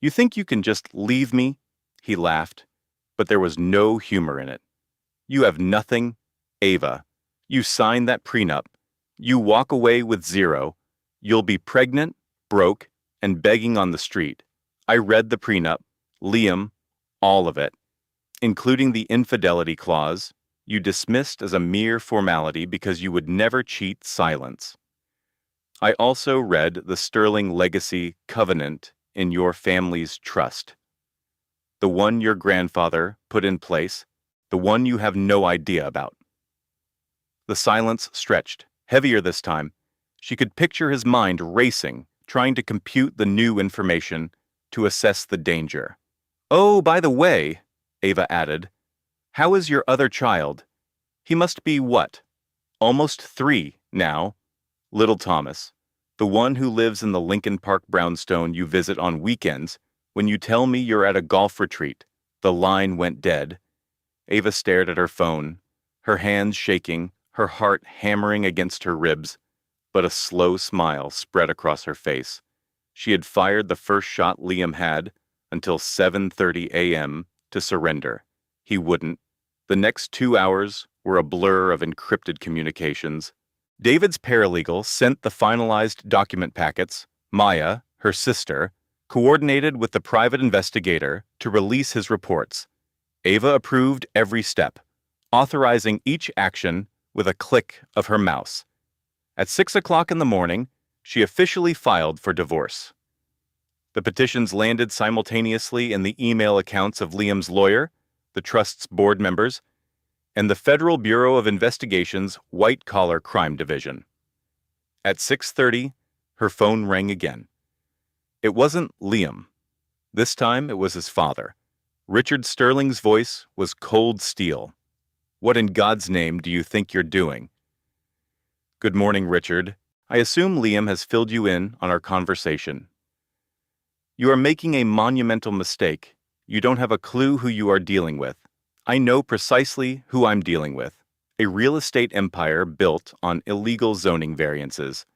You think you can just leave me? He laughed, but there was no humor in it. You have nothing, Ava. You signed that prenup. You walk away with zero. You'll be pregnant, broke, and begging on the street. I read the prenup, Liam, all of it, including the infidelity clause you dismissed as a mere formality because you would never cheat silence. I also read the sterling legacy covenant in your family's trust. The one your grandfather put in place, the one you have no idea about. The silence stretched, heavier this time. She could picture his mind racing, trying to compute the new information, to assess the danger. Oh, by the way, Ava added, how is your other child? He must be what? Almost 3 now. Little Thomas, the one who lives in the Lincoln Park brownstone you visit on weekends. When you tell me you're at a golf retreat, the line went dead. Ava stared at her phone, her hands shaking, her heart hammering against her ribs, but a slow smile spread across her face. She had fired the first shot Liam had until 7:30 a.m. to surrender. He wouldn't. The next 2 hours were a blur of encrypted communications. David's paralegal sent the finalized document packets. Maya, her sister, coordinated with the private investigator to release his reports. Ava approved every step, authorizing each action with a click of her mouse. At 6 o'clock in the morning, she officially filed for divorce. The petitions landed simultaneously in the email accounts of Liam's lawyer, the trust's board members, and the Federal Bureau of Investigation's White-Collar Crime Division. At 6:30, her phone rang again. It wasn't Liam. This time it was his father. Richard Sterling's voice was cold steel. What in God's name do you think you're doing? Good morning, Richard. I assume Liam has filled you in on our conversation. You are making a monumental mistake. You don't have a clue who you are dealing with. I know precisely who I'm dealing with. A real estate empire built on illegal zoning variances.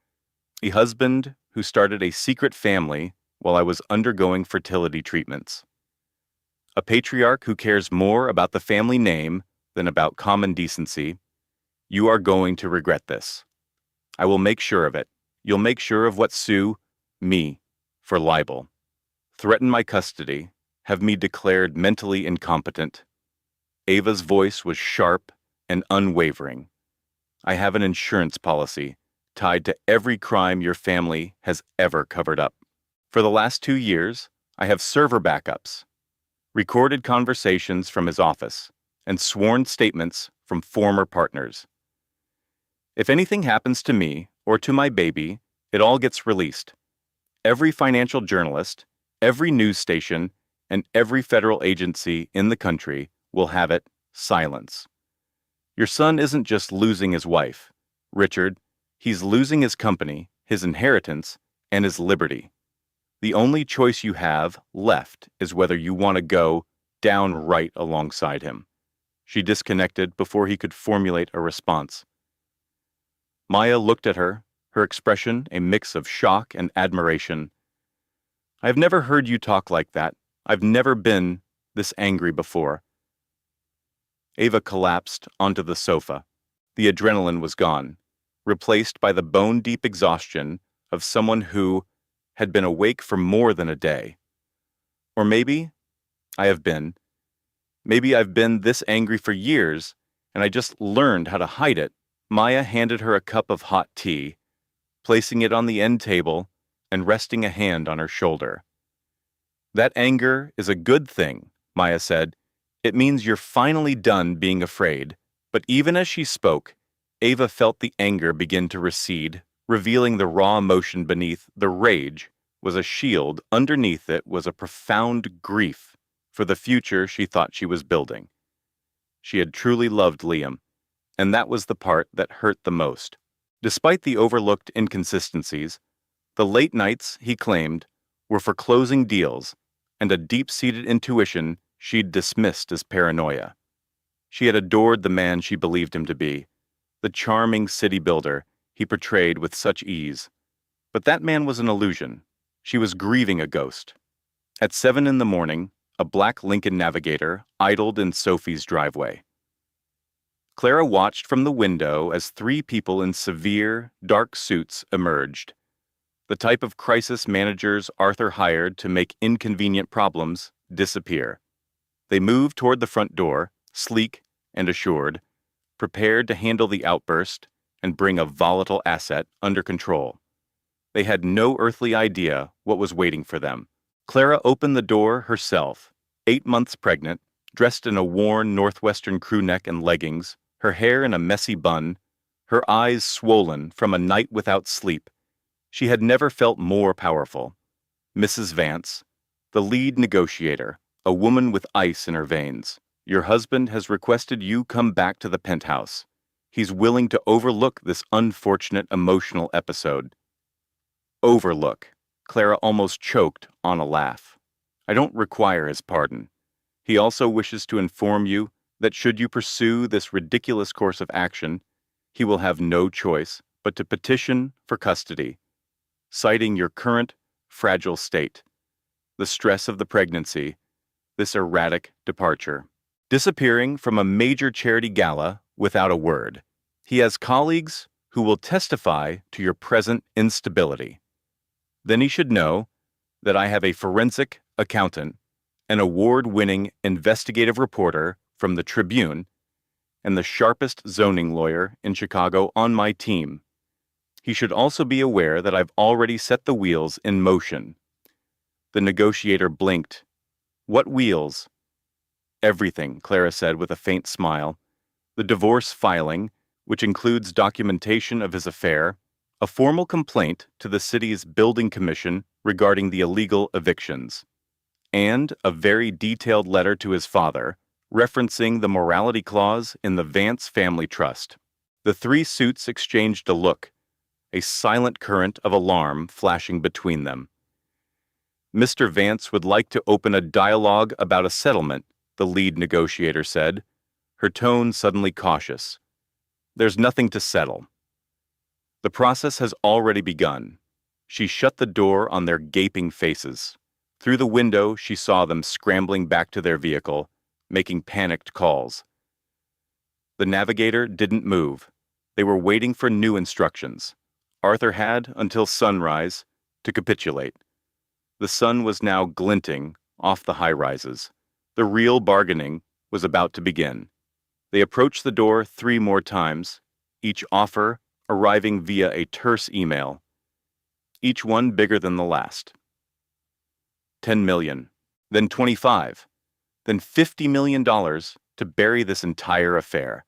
A husband who started a secret family while I was undergoing fertility treatments. A patriarch who cares more about the family name than about common decency. You are going to regret this. I will make sure of it. You'll make sure of what sue me for libel. Threaten my custody. Have me declared mentally incompetent. Ava's voice was sharp and unwavering. I have an insurance policy tied to every crime your family has ever covered up. For the last 2 years, I have server backups, recorded conversations from his office, and sworn statements from former partners. If anything happens to me or to my baby, it all gets released. Every financial journalist, every news station, and every federal agency in the country will have it silence. Your son isn't just losing his wife, Richard, he's losing his company, his inheritance, and his liberty. The only choice you have left is whether you want to go down right alongside him. She disconnected before he could formulate a response. Maya looked at her, her expression a mix of shock and admiration. I've never heard you talk like that. I've never been this angry before. Ava collapsed onto the sofa. The adrenaline was gone, replaced by the bone-deep exhaustion of someone who had been awake for more than a day. Or maybe I've been this angry for years, and I just learned how to hide it. Maya handed her a cup of hot tea, placing it on the end table and resting a hand on her shoulder. That anger is a good thing, Maya said. It means you're finally done being afraid. But even as she spoke, Ava felt the anger begin to recede, revealing the raw emotion beneath the rage was a shield. Underneath it was a profound grief for the future she thought she was building. She had truly loved Liam, and that was the part that hurt the most. Despite the overlooked inconsistencies, the late nights, he claimed, were for closing deals and a deep-seated intuition she'd dismissed as paranoia. She had adored the man she believed him to be, the charming city builder he portrayed with such ease. But that man was an illusion. She was grieving a ghost. At 7 a.m, a black Lincoln Navigator idled in Sophie's driveway. Clara watched from the window as 3 people in severe, dark suits emerged. The type of crisis managers Arthur hired to make inconvenient problems disappear. They moved toward the front door, sleek and assured, prepared to handle the outburst and bring a volatile asset under control. They had no earthly idea what was waiting for them. Clara opened the door herself, 8 months pregnant, dressed in a worn Northwestern crew neck and leggings, her hair in a messy bun, her eyes swollen from a night without sleep. She had never felt more powerful. Mrs. Vance, the lead negotiator, a woman with ice in her veins. Your husband has requested you come back to the penthouse. He's willing to overlook this unfortunate emotional episode. Overlook. Clara almost choked on a laugh. I don't require his pardon. He also wishes to inform you that should you pursue this ridiculous course of action, he will have no choice but to petition for custody, citing your current fragile state, the stress of the pregnancy, this erratic departure. Disappearing from a major charity gala without a word. He has colleagues who will testify to your present instability. Then he should know that I have a forensic accountant, an award-winning investigative reporter from the Tribune, and the sharpest zoning lawyer in Chicago on my team. He should also be aware that I've already set the wheels in motion. The negotiator blinked. What wheels? Everything, Clara said with a faint smile. The divorce filing, which includes documentation of his affair, a formal complaint to the city's building commission regarding the illegal evictions, and a very detailed letter to his father, referencing the morality clause in the Vance Family Trust. The 3 suits exchanged a look, a silent current of alarm flashing between them. Mr. Vance would like to open a dialogue about a settlement, the lead negotiator said, her tone suddenly cautious. There's nothing to settle. The process has already begun. She shut the door on their gaping faces. Through the window, she saw them scrambling back to their vehicle, making panicked calls. The navigator didn't move. They were waiting for new instructions. Arthur had until sunrise to capitulate. The sun was now glinting off the high-rises. The real bargaining was about to begin. They approached the door 3 more times, each offer arriving via a terse email, each one bigger than the last. 10 million, then 25, then $50 million to bury this entire affair.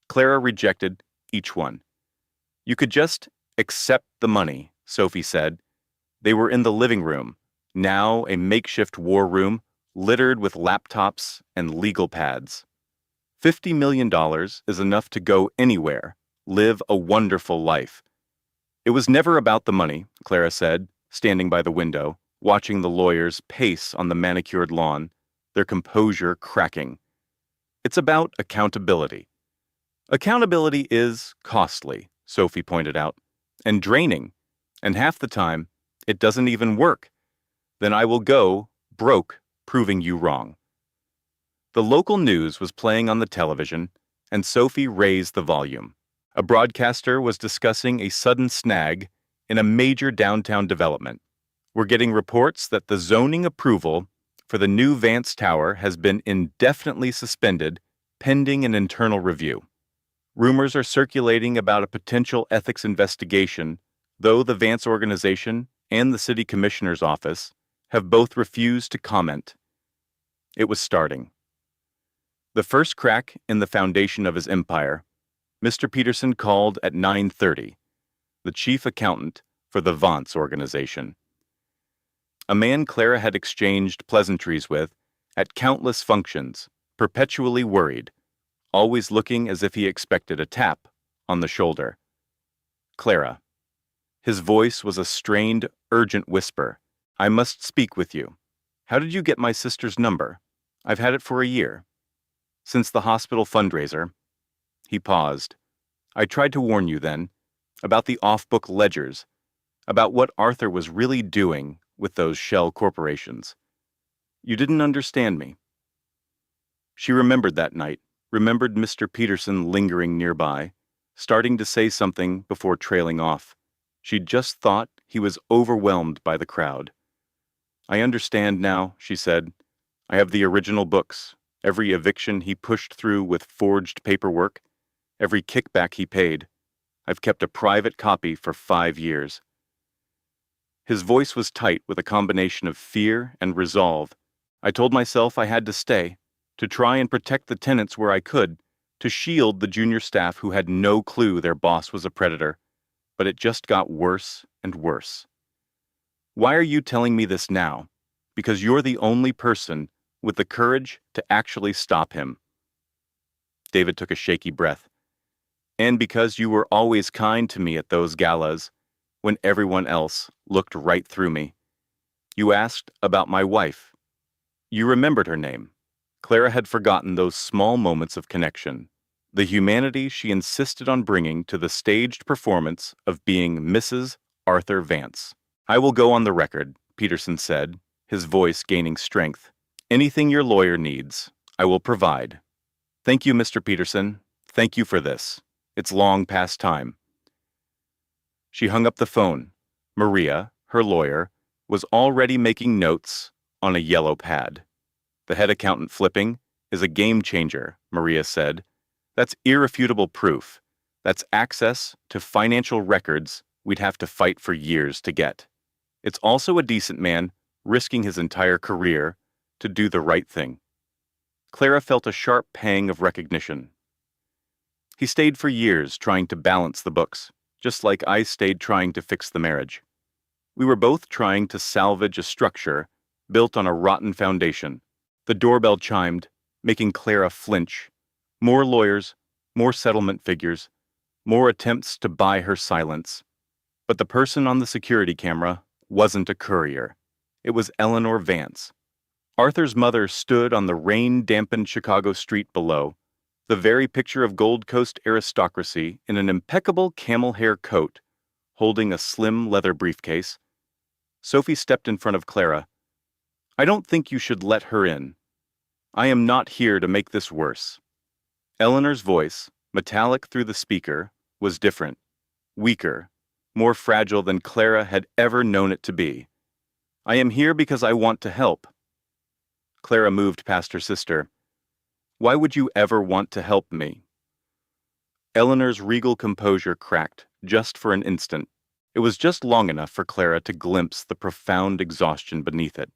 Clara rejected each one. You could just accept the money, Sophie said. They were in the living room, now a makeshift war room littered with laptops and legal pads. $50 million is enough to go anywhere, live a wonderful life. It was never about the money, Clara said, standing by the window, watching the lawyers pace on the manicured lawn, their composure cracking. It's about accountability. Accountability is costly, Sophie pointed out, and draining, and half the time, it doesn't even work. Then I will go broke proving you wrong. The local news was playing on the television, and Sophie raised the volume. A broadcaster was discussing a sudden snag in a major downtown development. We're getting reports that the zoning approval for the new Vance Tower has been indefinitely suspended pending an internal review. Rumors are circulating about a potential ethics investigation, though the Vance organization and the city commissioner's office have both refused to comment. It was starting. The first crack in the foundation of his empire, Mr. Peterson called at 9:30, the chief accountant for the Vance organization. A man Clara had exchanged pleasantries with at countless functions, perpetually worried, always looking as if he expected a tap on the shoulder. Clara. His voice was a strained, urgent whisper. I must speak with you. How did you get my sister's number? I've had it for a year. Since the hospital fundraiser. He paused. I tried to warn you then, about the off-book ledgers, about what Arthur was really doing with those shell corporations. You didn't understand me. She remembered that night, remembered Mr. Peterson lingering nearby, starting to say something before trailing off. She'd just thought he was overwhelmed by the crowd. I understand now, she said. I have the original books, every eviction he pushed through with forged paperwork, every kickback he paid. I've kept a private copy for 5 years. His voice was tight with a combination of fear and resolve. I told myself I had to stay, to try and protect the tenants where I could, to shield the junior staff who had no clue their boss was a predator. But it just got worse and worse. Why are you telling me this now? Because you're the only person with the courage to actually stop him. David took a shaky breath. And because you were always kind to me at those galas, when everyone else looked right through me. You asked about my wife. You remembered her name. Clara had forgotten those small moments of connection, the humanity she insisted on bringing to the staged performance of being Mrs. Arthur Vance. I will go on the record, Peterson said, his voice gaining strength. Anything your lawyer needs, I will provide. Thank you, Mr. Peterson. Thank you for this. It's long past time. She hung up the phone. Maria, her lawyer, was already making notes on a yellow pad. The head accountant flipping is a game changer, Maria said. That's irrefutable proof. That's access to financial records we'd have to fight for years to get. It's also a decent man risking his entire career to do the right thing. Clara felt a sharp pang of recognition. He stayed for years trying to balance the books, just like I stayed trying to fix the marriage. We were both trying to salvage a structure built on a rotten foundation. The doorbell chimed, making Clara flinch. More lawyers, more settlement figures, more attempts to buy her silence. But the person on the security camera wasn't a courier. It was Eleanor Vance. Arthur's mother stood on the rain-dampened Chicago street below, the very picture of Gold Coast aristocracy in an impeccable camel hair coat, holding a slim leather briefcase. Sophie stepped in front of Clara. "I don't think you should let her in. I am not here to make this worse." Eleanor's voice, metallic through the speaker, was different, weaker, more fragile than Clara had ever known it to be. "I am here because I want to help." Clara moved past her sister. "Why would you ever want to help me?" Eleanor's regal composure cracked, just for an instant. It was just long enough for Clara to glimpse the profound exhaustion beneath it.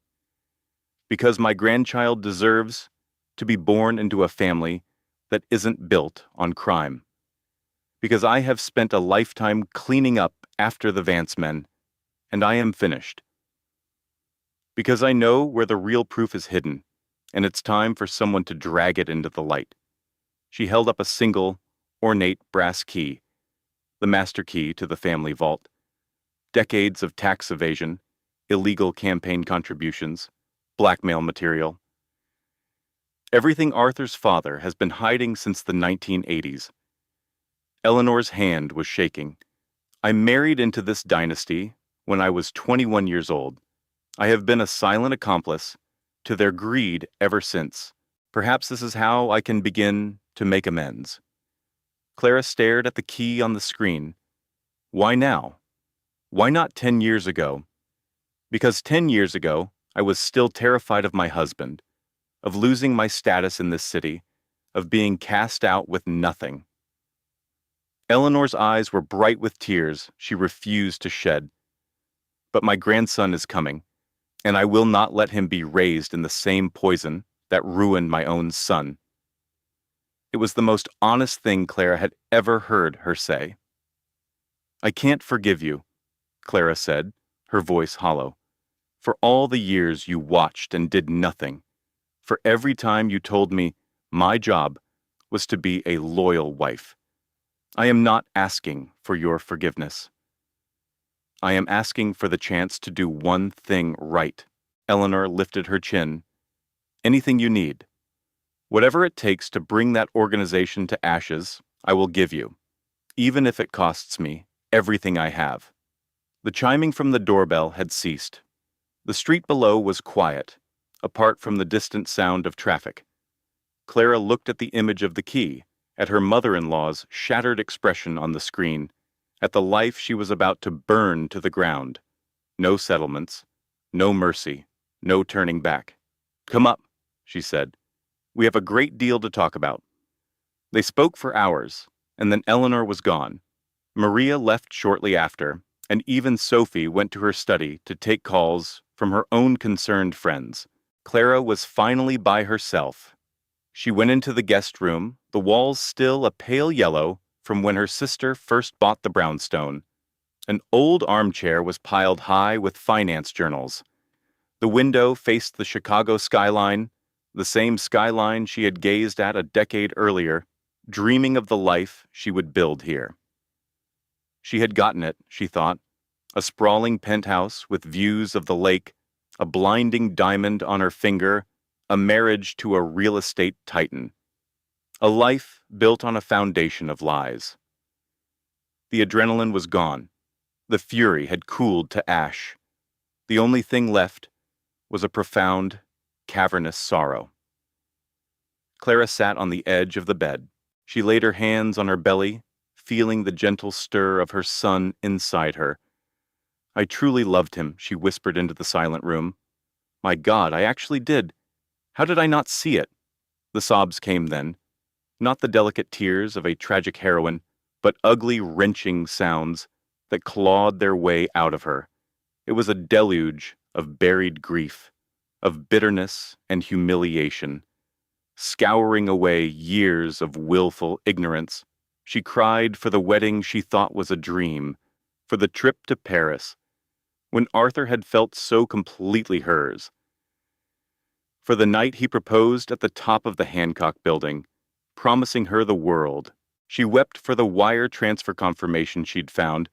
"Because my grandchild deserves to be born into a family that isn't built on crime. Because I have spent a lifetime cleaning up after the Vance men, and I am finished. Because I know where the real proof is hidden, and it's time for someone to drag it into the light." She held up a single, ornate brass key, the master key to the family vault. Decades of tax evasion, illegal campaign contributions, blackmail material. Everything Arthur's father has been hiding since the 1980s. Eleanor's hand was shaking. "I married into this dynasty when I was 21 years old. I have been a silent accomplice to their greed ever since. Perhaps this is how I can begin to make amends." Clara stared at the key on the screen. "Why now? Why not 10 years ago?" "Because 10 years ago, I was still terrified of my husband, of losing my status in this city, of being cast out with nothing." Eleanor's eyes were bright with tears she refused to shed. "But my grandson is coming, and I will not let him be raised in the same poison that ruined my own son." It was the most honest thing Clara had ever heard her say. "I can't forgive you," Clara said, her voice hollow, "for all the years you watched and did nothing, for every time you told me my job was to be a loyal wife. I am not asking for your forgiveness. I am asking for the chance to do one thing right." Eleanor lifted her chin. "Anything you need. Whatever it takes to bring that organization to ashes, I will give you, even if it costs me everything I have." The chiming from the doorbell had ceased. The street below was quiet, apart from the distant sound of traffic. Clara looked at the image of the key, at her mother-in-law's shattered expression on the screen, at the life she was about to burn to the ground. No settlements, no mercy, no turning back. "Come up," she said. "We have a great deal to talk about." They spoke for hours, and then Eleanor was gone. Maria left shortly after, and even Sophie went to her study to take calls from her own concerned friends. Clara was finally by herself. She went into the guest room, the walls still a pale yellow from when her sister first bought the brownstone. An old armchair was piled high with finance journals. The window faced the Chicago skyline, the same skyline she had gazed at a decade earlier, dreaming of the life she would build here. She had gotten it, she thought, a sprawling penthouse with views of the lake, a blinding diamond on her finger, a marriage to a real estate titan. A life built on a foundation of lies. The adrenaline was gone. The fury had cooled to ash. The only thing left was a profound, cavernous sorrow. Clara sat on the edge of the bed. She laid her hands on her belly, feeling the gentle stir of her son inside her. "I truly loved him," she whispered into the silent room. "My God, I actually did. How did I not see it?" The sobs came then, not the delicate tears of a tragic heroine, but ugly, wrenching sounds that clawed their way out of her. It was a deluge of buried grief, of bitterness and humiliation. Scouring away years of willful ignorance, she cried for the wedding she thought was a dream, for the trip to Paris, when Arthur had felt so completely hers, for the night he proposed at the top of the Hancock building, promising her the world. She wept for the wire transfer confirmation she'd found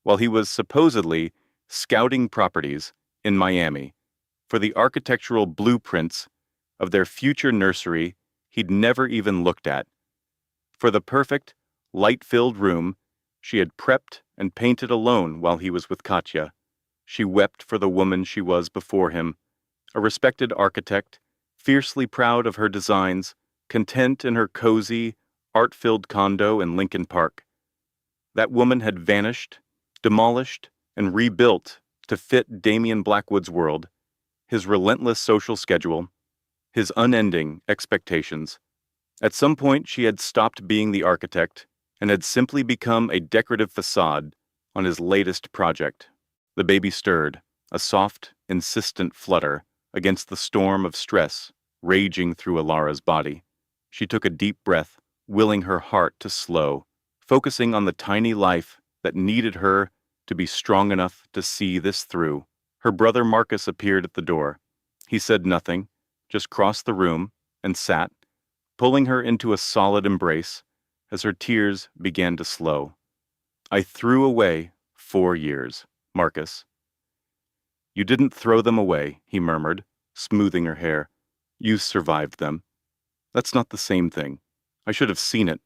while he was supposedly scouting properties in Miami, for the architectural blueprints of their future nursery he'd never even looked at, for the perfect, light-filled room she had prepped and painted alone while he was with Katya. She wept for the woman she was before him, a respected architect, fiercely proud of her designs, content in her cozy, art-filled condo in Lincoln Park. That woman had vanished, demolished, and rebuilt to fit Damian Blackwood's world, his relentless social schedule, his unending expectations. At some point, she had stopped being the architect and had simply become a decorative facade on his latest project. The baby stirred, a soft, insistent flutter against the storm of stress raging through Alara's body. She took a deep breath, willing her heart to slow, focusing on the tiny life that needed her to be strong enough to see this through. Her brother Marcus appeared at the door. He said nothing, just crossed the room and sat, pulling her into a solid embrace as her tears began to slow. "I threw away 4 years, Marcus." "You didn't throw them away," he murmured, smoothing her hair. "You survived them. That's not the same thing. I should have seen it.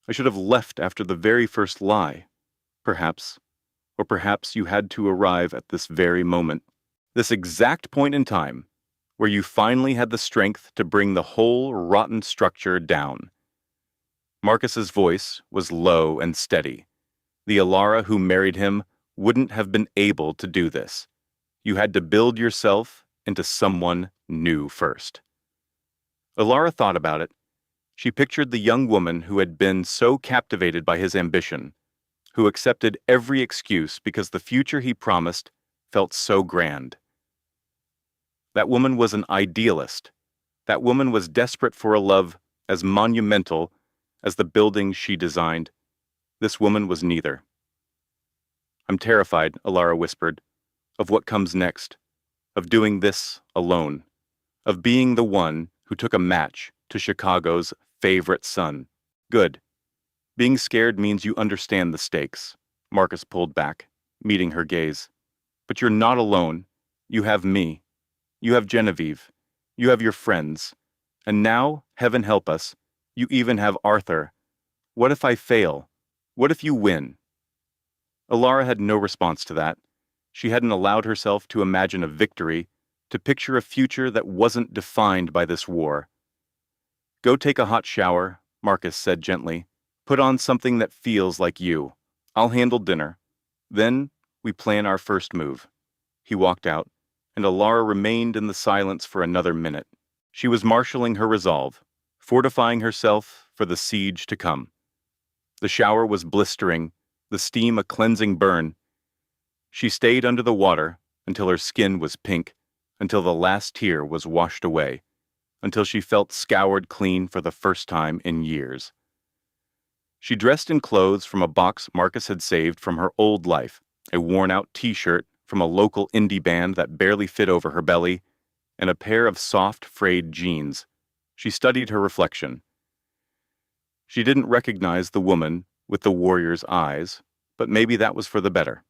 I should have left after the very first lie. Perhaps. Or perhaps you had to arrive at this very moment. This exact point in time, where you finally had the strength to bring the whole rotten structure down." Marcus's voice was low and steady. The Alara who married him wouldn't have been able to do this. You had to build yourself into someone new first. Alara thought about it. She pictured the young woman who had been so captivated by his ambition, who accepted every excuse because the future he promised felt so grand. That woman was an idealist. That woman was desperate for a love as monumental as the building she designed. This woman was neither. "I'm terrified," Alara whispered, "of what comes next, of doing this alone, of being the one who took a match to Chicago's favorite son." "Good. Being scared means you understand the stakes." Marcus pulled back, meeting her gaze. "But you're not alone. You have me. You have Genevieve. You have your friends. And now, heaven help us, you even have Arthur. What if I fail? What if you win?" Alara had no response to that. She hadn't allowed herself to imagine a victory, to picture a future that wasn't defined by this war. "Go take a hot shower," Marcus said gently. "Put on something that feels like you. I'll handle dinner. Then we plan our first move." He walked out, and Alara remained in the silence for another minute. She was marshaling her resolve, fortifying herself for the siege to come. The shower was blistering, the steam a cleansing burn. She stayed under the water until her skin was pink, until the last tear was washed away, until she felt scoured clean for the first time in years. She dressed in clothes from a box Marcus had saved from her old life, a worn-out t-shirt from a local indie band that barely fit over her belly, and a pair of soft, frayed jeans. She studied her reflection. She didn't recognize the woman with the warrior's eyes, but maybe that was for the better.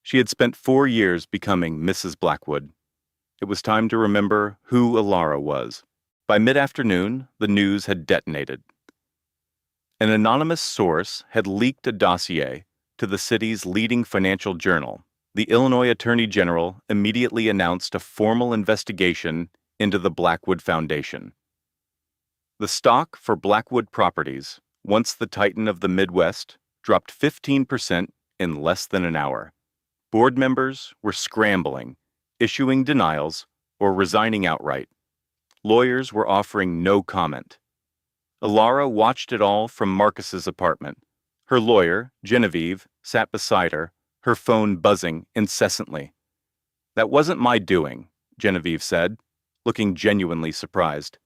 She had spent 4 years becoming Mrs. Blackwood. It was time to remember who Alara was. By mid-afternoon, the news had detonated. An anonymous source had leaked a dossier to the city's leading financial journal. The Illinois Attorney General immediately announced a formal investigation into the Blackwood Foundation. The stock for Blackwood Properties, once the titan of the Midwest, dropped 15% in less than an hour. Board members were scrambling, issuing denials, or resigning outright. Lawyers were offering no comment. Alara watched it all from Marcus's apartment. Her lawyer, Genevieve, sat beside her phone buzzing incessantly. "That wasn't my doing," Genevieve said, looking genuinely surprised.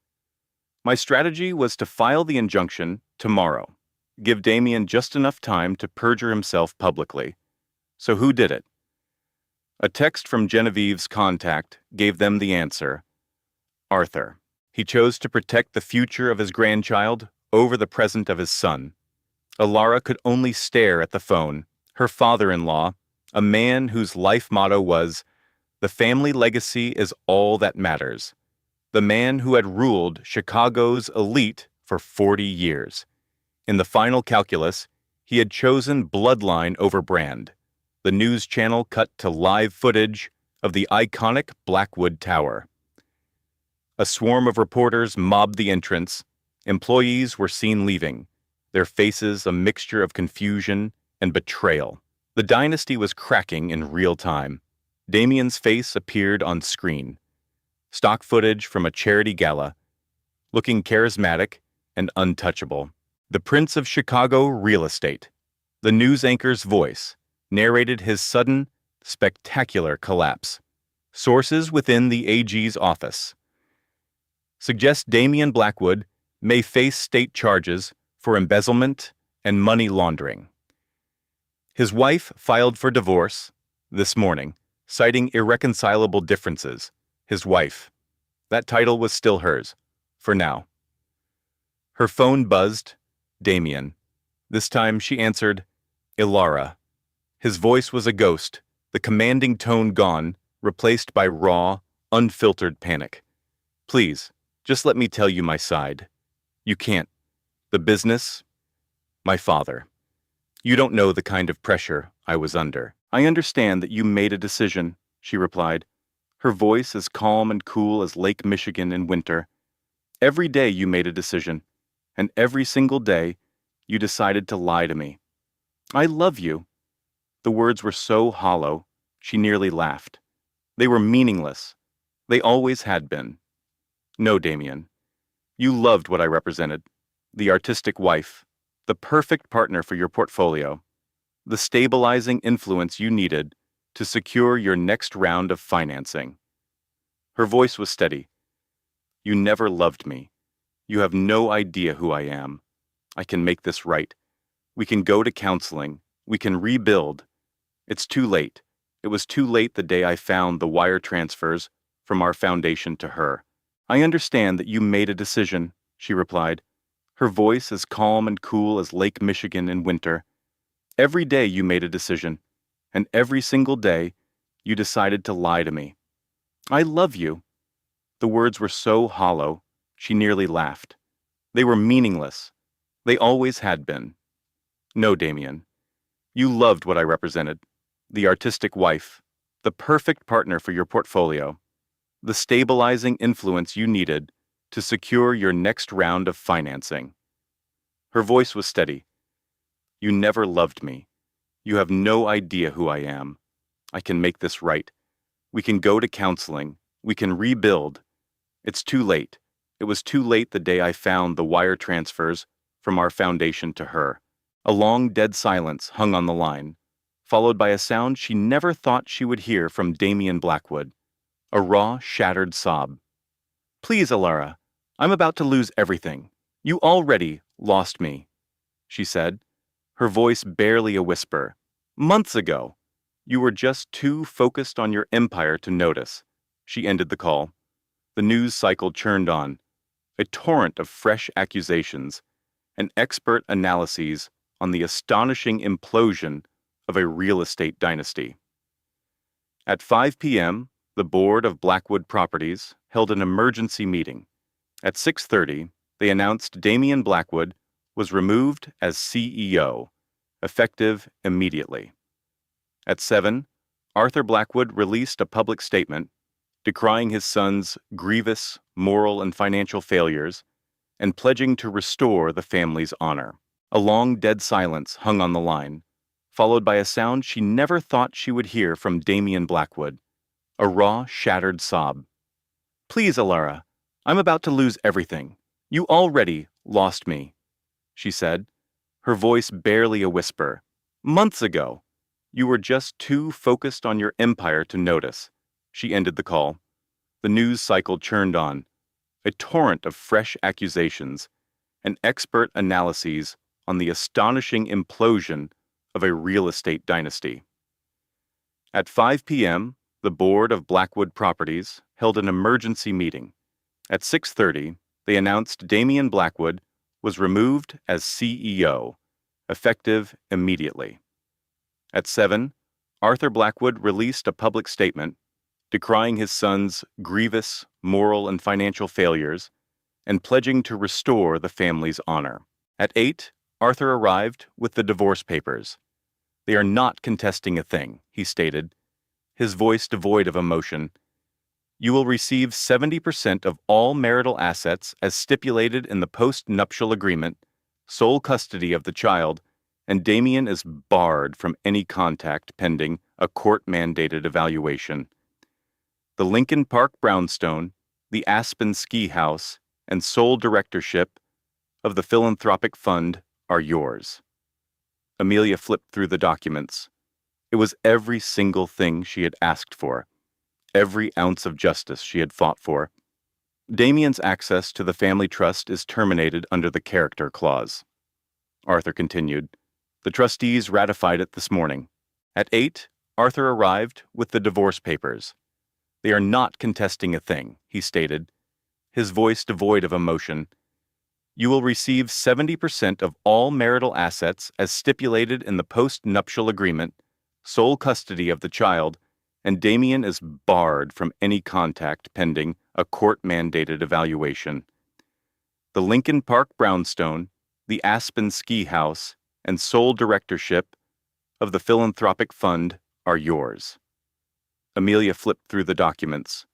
"My strategy was to file the injunction tomorrow, give Damian just enough time to perjure himself publicly. So who did it?" A text from Genevieve's contact gave them the answer. Arthur. He chose to protect the future of his grandchild over the present of his son. Alara could only stare at the phone. Her father-in-law, a man whose life motto was, "The family legacy is all that matters." The man who had ruled Chicago's elite for 40 years. In the final calculus, He had chosen Bloodline over Brand. The news channel cut to live footage of the iconic Blackwood Tower. A swarm of reporters mobbed the entrance. Employees were seen leaving, their faces a mixture of confusion and betrayal. The dynasty was cracking in real time. Damien's face appeared on screen. Stock footage from a charity gala, looking charismatic and untouchable. The Prince of Chicago Real Estate. The news anchor's voice narrated his sudden, spectacular collapse. Sources within the AG's office suggest Damien Blackwood may face state charges for embezzlement and money laundering. His wife filed for divorce this morning, citing irreconcilable differences. His wife. That title was still hers, for now. Her phone buzzed. Damien. This time she answered, Ilara. His voice was a ghost, the commanding tone gone, replaced by raw, unfiltered panic. Please, just let me tell you my side. You can't. The business, my father. You don't know the kind of pressure I was under. I understand that you made a decision, she replied, her voice as calm and cool as Lake Michigan in winter. Every day you made a decision, and every single day you decided to lie to me. I love you. The words were so hollow, she nearly laughed. They were meaningless. They always had been. No, Damien. You loved what I represented. The artistic wife, the perfect partner for your portfolio, the stabilizing influence you needed to secure your next round of financing. Her voice was steady. You never loved me. You have no idea who I am. I can make this right. We can go to counseling. We can rebuild. It's too late. It was too late the day I found the wire transfers from our foundation to her. I understand that you made a decision, she replied, her voice as calm and cool as Lake Michigan in winter. Every day you made a decision, and every single day you decided to lie to me. I love you. The words were so hollow, she nearly laughed. They were meaningless. They always had been. No, Damien. You loved what I represented. The artistic wife, the perfect partner for your portfolio, the stabilizing influence you needed to secure your next round of financing. Her voice was steady. You never loved me. You have no idea who I am. I can make this right. We can go to counseling. We can rebuild. It's too late. It was too late the day I found the wire transfers from our foundation to her. A long, dead silence hung on the line, followed by a sound she never thought she would hear from Damien Blackwood. A raw, shattered sob. Please, Ilara, I'm about to lose everything. You already lost me, she said, her voice barely a whisper. Months ago. You were just too focused on your empire to notice. She ended the call. The news cycle churned on, a torrent of fresh accusations and expert analyses on the astonishing implosion of a real estate dynasty. At 5 p.m., the board of Blackwood Properties held an emergency meeting. At 6:30, they announced Damien Blackwood was removed as CEO, effective immediately. At 7, Arthur Blackwood released a public statement decrying his son's grievous moral and financial failures and pledging to restore the family's honor. A long, dead silence hung on the line, followed by a sound she never thought she would hear from Damien Blackwood. A raw, shattered sob. Please, Ilara, I'm about to lose everything. You already lost me, she said, her voice barely a whisper. Months ago. You were just too focused on your empire to notice. She ended the call. The news cycle churned on, a torrent of fresh accusations and expert analyses on the astonishing implosion of a real estate dynasty. At 5 p.m., the board of Blackwood Properties held an emergency meeting. At 6:30, they announced Damien Blackwood was removed as CEO, effective immediately. At 7, Arthur Blackwood released a public statement decrying his son's grievous moral and financial failures and pledging to restore the family's honor. At 8, Arthur arrived with the divorce papers. "They are not contesting a thing," he stated, his voice devoid of emotion. "You will receive 70% of all marital assets as stipulated in the post-nuptial agreement, sole custody of the child, and Damien is barred from any contact pending a court-mandated evaluation. The Lincoln Park brownstone, the Aspen Ski House, and sole directorship of the philanthropic fund are yours." Amelia flipped through the documents. It was every single thing she had asked for, every ounce of justice she had fought for. "Damien's access to the family trust is terminated under the character clause," Arthur continued. "The trustees ratified it this morning. At 8, Arthur arrived with the divorce papers. They are not contesting a thing," he stated, his voice devoid of emotion. "You will receive 70% of all marital assets as stipulated in the post-nuptial agreement, sole custody of the child, and Damien is barred from any contact pending a court-mandated evaluation. The Lincoln Park brownstone, the Aspen Ski House, and sole directorship of the philanthropic fund are yours." Amelia flipped through the documents.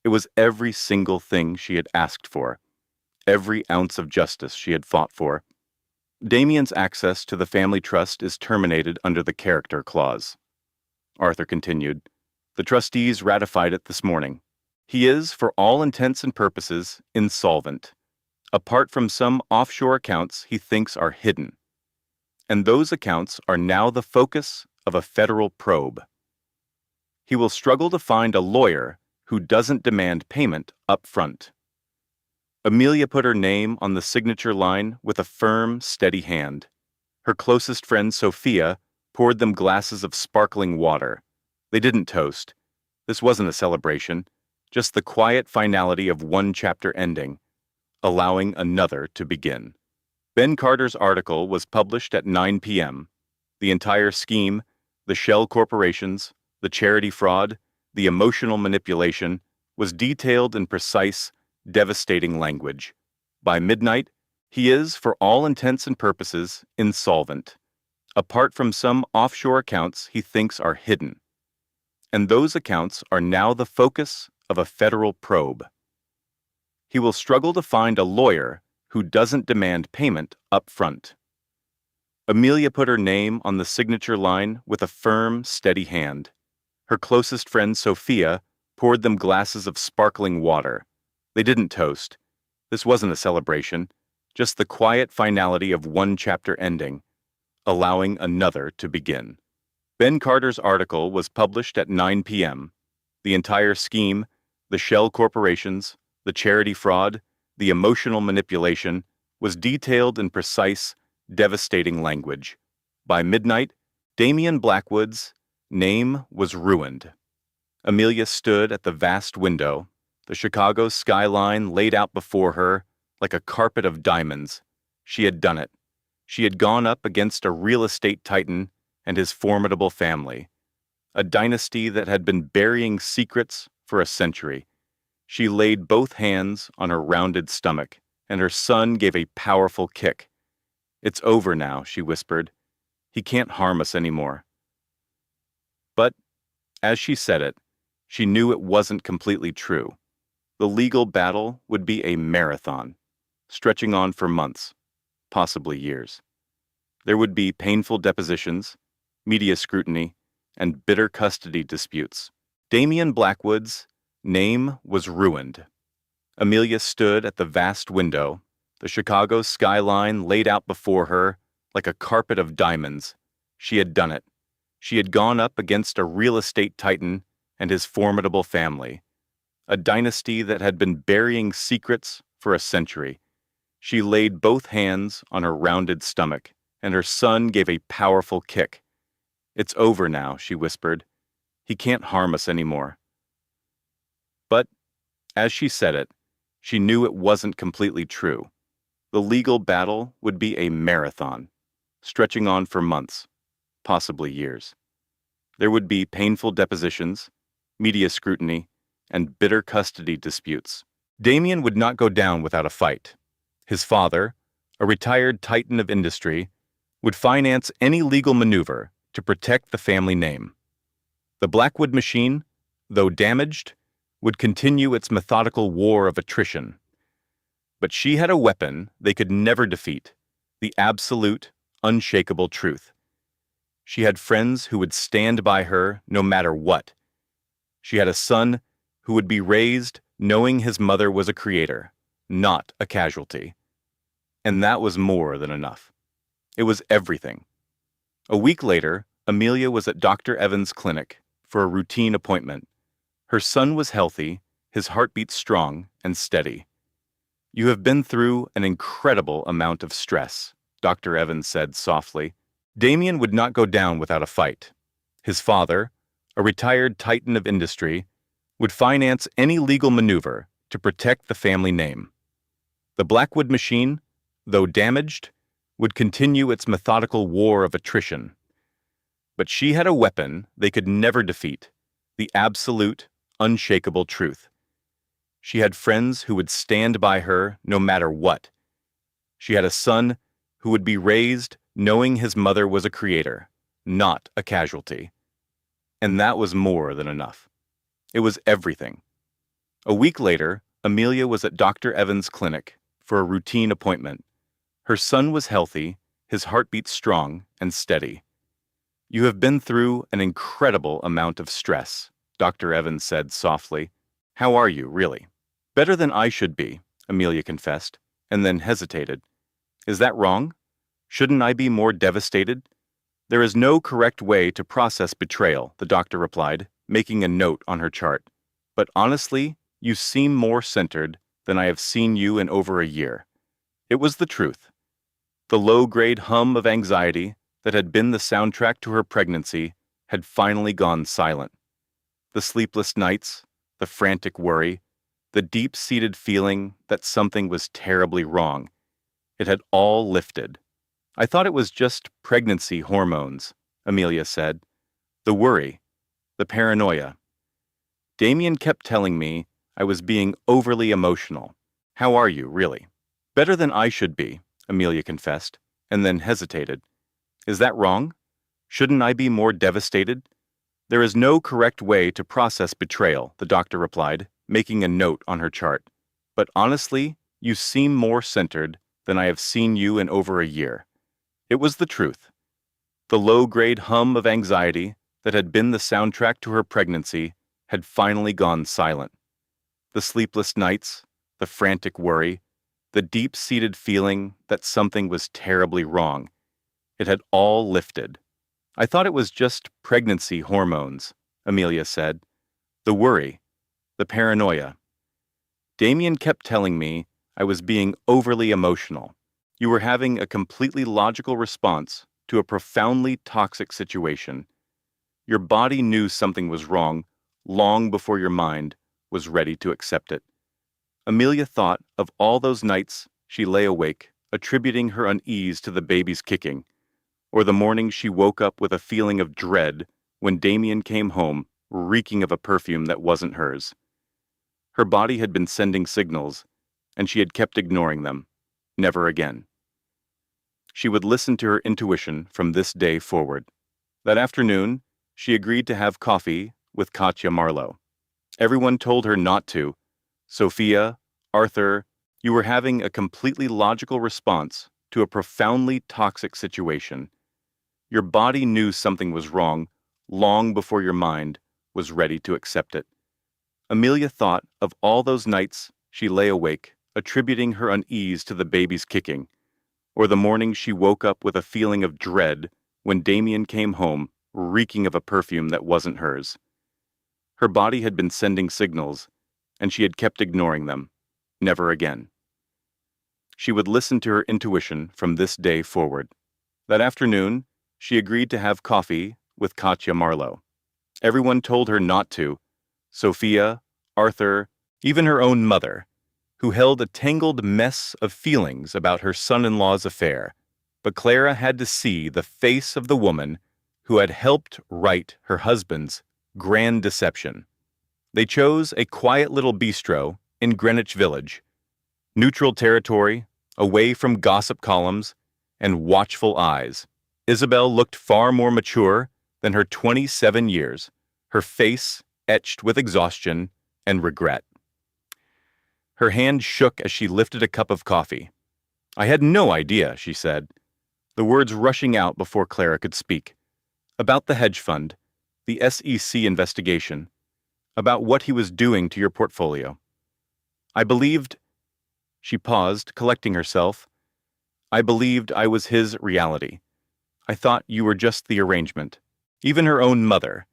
It was every single thing she had asked for, every ounce of justice she had fought for. "Damien's access to the family trust is terminated under the character clause," Arthur continued. "The trustees ratified it this morning. He is, for all intents and purposes, insolvent, apart from some offshore accounts he thinks are hidden. And those accounts are now the focus of a federal probe. He will struggle to find a lawyer who doesn't demand payment up front." Amelia put her name on the signature line with a firm, steady hand. Her closest friend, Sophia, poured them glasses of sparkling water. They didn't toast. This wasn't a celebration, just the quiet finality of one chapter ending, allowing another to begin. Ben Carter's article was published at 9 p.m. The entire scheme, the shell corporations, the charity fraud, the emotional manipulation, was detailed in precise, devastating language. By midnight, he is, for all intents and purposes, insolvent, apart from some offshore accounts he thinks are hidden. And those accounts are now the focus of a federal probe. He will struggle to find a lawyer who doesn't demand payment up front. Amelia put her name on the signature line with a firm, steady hand. Her closest friend, Sophia, poured them glasses of sparkling water. They didn't toast. This wasn't a celebration, just the quiet finality of one chapter ending, allowing another to begin. Ben Carter's article was published at 9 p.m. The entire scheme, the shell corporations, the charity fraud, the emotional manipulation, was detailed in precise, devastating language. By midnight, Damien Blackwood's name was ruined. Amelia stood at the vast window, the Chicago skyline laid out before her like a carpet of diamonds. She had done it. She had gone up against a real estate titan and his formidable family, a dynasty that had been burying secrets for a century. She laid both hands on her rounded stomach, and her son gave a powerful kick. "It's over now," she whispered. "He can't harm us anymore." But, as she said it, she knew it wasn't completely true. The legal battle would be a marathon, stretching on for months, possibly years. There would be painful depositions, media scrutiny, and bitter custody disputes. Damien Blackwood's name was ruined. Amelia stood at the vast window, the Chicago skyline laid out before her like a carpet of diamonds. She had done it. She had gone up against a real estate titan and his formidable family, a dynasty that had been burying secrets for a century. She laid both hands on her rounded stomach, and her son gave a powerful kick. "It's over now," she whispered. "He can't harm us anymore." But, as she said it, she knew it wasn't completely true. The legal battle would be a marathon, stretching on for months, possibly years. There would be painful depositions, media scrutiny, and bitter custody disputes. Damien would not go down without a fight. His father, a retired titan of industry, would finance any legal maneuver to protect the family name. The Blackwood machine, though damaged, would continue its methodical war of attrition. But she had a weapon they could never defeat, the absolute, unshakable truth. She had friends who would stand by her no matter what. She had a son who would be raised knowing his mother was a creator, not a casualty. And that was more than enough. It was everything. A week later, Amelia was at Dr. Evans' clinic for a routine appointment. Her son was healthy, his heartbeat strong and steady. "You have been through an incredible amount of stress," Dr. Evans said softly. Damien would not go down without a fight. His father, a retired titan of industry, would finance any legal maneuver to protect the family name. The Blackwood machine, though damaged, would continue its methodical war of attrition. But she had a weapon they could never defeat, the absolute, unshakable truth. She had friends who would stand by her no matter what. She had a son who would be raised knowing his mother was a creator, not a casualty. And that was more than enough. It was everything. A week later, Amelia was at Dr. Evans' clinic for a routine appointment. Her son was healthy, his heartbeat strong and steady. "You have been through an incredible amount of stress," Dr. Evans said softly. "How are you, really?" "Better than I should be," Amelia confessed, and then hesitated. "Is that wrong? Shouldn't I be more devastated?" "There is no correct way to process betrayal," the doctor replied, making a note on her chart. "But honestly, you seem more centered than I have seen you in over a year." It was the truth. The low-grade hum of anxiety that had been the soundtrack to her pregnancy had finally gone silent. The sleepless nights, the frantic worry, the deep-seated feeling that something was terribly wrong, it had all lifted. "I thought it was just pregnancy hormones," Amelia said. "The worry, the paranoia. Damien kept telling me I was being overly emotional. How are you, really?" "Better than I should be," Amelia confessed, and then hesitated. "Is that wrong? Shouldn't I be more devastated?" "There is no correct way to process betrayal," the doctor replied, making a note on her chart. "But honestly, you seem more centered than I have seen you in over a year." It was the truth. The low-grade hum of anxiety that had been the soundtrack to her pregnancy had finally gone silent. The sleepless nights, the frantic worry, the deep-seated feeling that something was terribly wrong, it had all lifted. "I thought it was just pregnancy hormones," Amelia said. "The worry, the paranoia. Damien kept telling me I was being overly emotional. You were having a completely logical response to a profoundly toxic situation. Your body knew something was wrong long before your mind was ready to accept it." Amelia thought of all those nights she lay awake, attributing her unease to the baby's kicking, or the morning she woke up with a feeling of dread when Damien came home reeking of a perfume that wasn't hers. Her body had been sending signals, and she had kept ignoring them. Never again. She would listen to her intuition from this day forward. That afternoon, she agreed to have coffee with Katya Marlowe. Everyone told her not to. "Sophia, Arthur, you were having a completely logical response to a profoundly toxic situation. Your body knew something was wrong long before your mind was ready to accept it." Amelia thought of all those nights she lay awake, attributing her unease to the baby's kicking, or the morning she woke up with a feeling of dread when Damien came home reeking of a perfume that wasn't hers. Her body had been sending signals, and she had kept ignoring them. Never again. She would listen to her intuition from this day forward. That afternoon, she agreed to have coffee with Katya Marlowe. Everyone told her not to. Sophia, Arthur, even her own mother, who held a tangled mess of feelings about her son-in-law's affair. But Clara had to see the face of the woman who had helped right her husband's grand deception. They chose a quiet little bistro in Greenwich Village. Neutral territory, away from gossip columns and watchful eyes. Isabel looked far more mature than her 27 years, her face etched with exhaustion and regret. Her hand shook as she lifted a cup of coffee. "I had no idea," she said, the words rushing out before Clara could speak. "About the hedge fund, the SEC investigation, about what he was doing to your portfolio. I believed—" She paused, collecting herself. "I believed I was his reality. I thought you were just the arrangement." Even her own mother,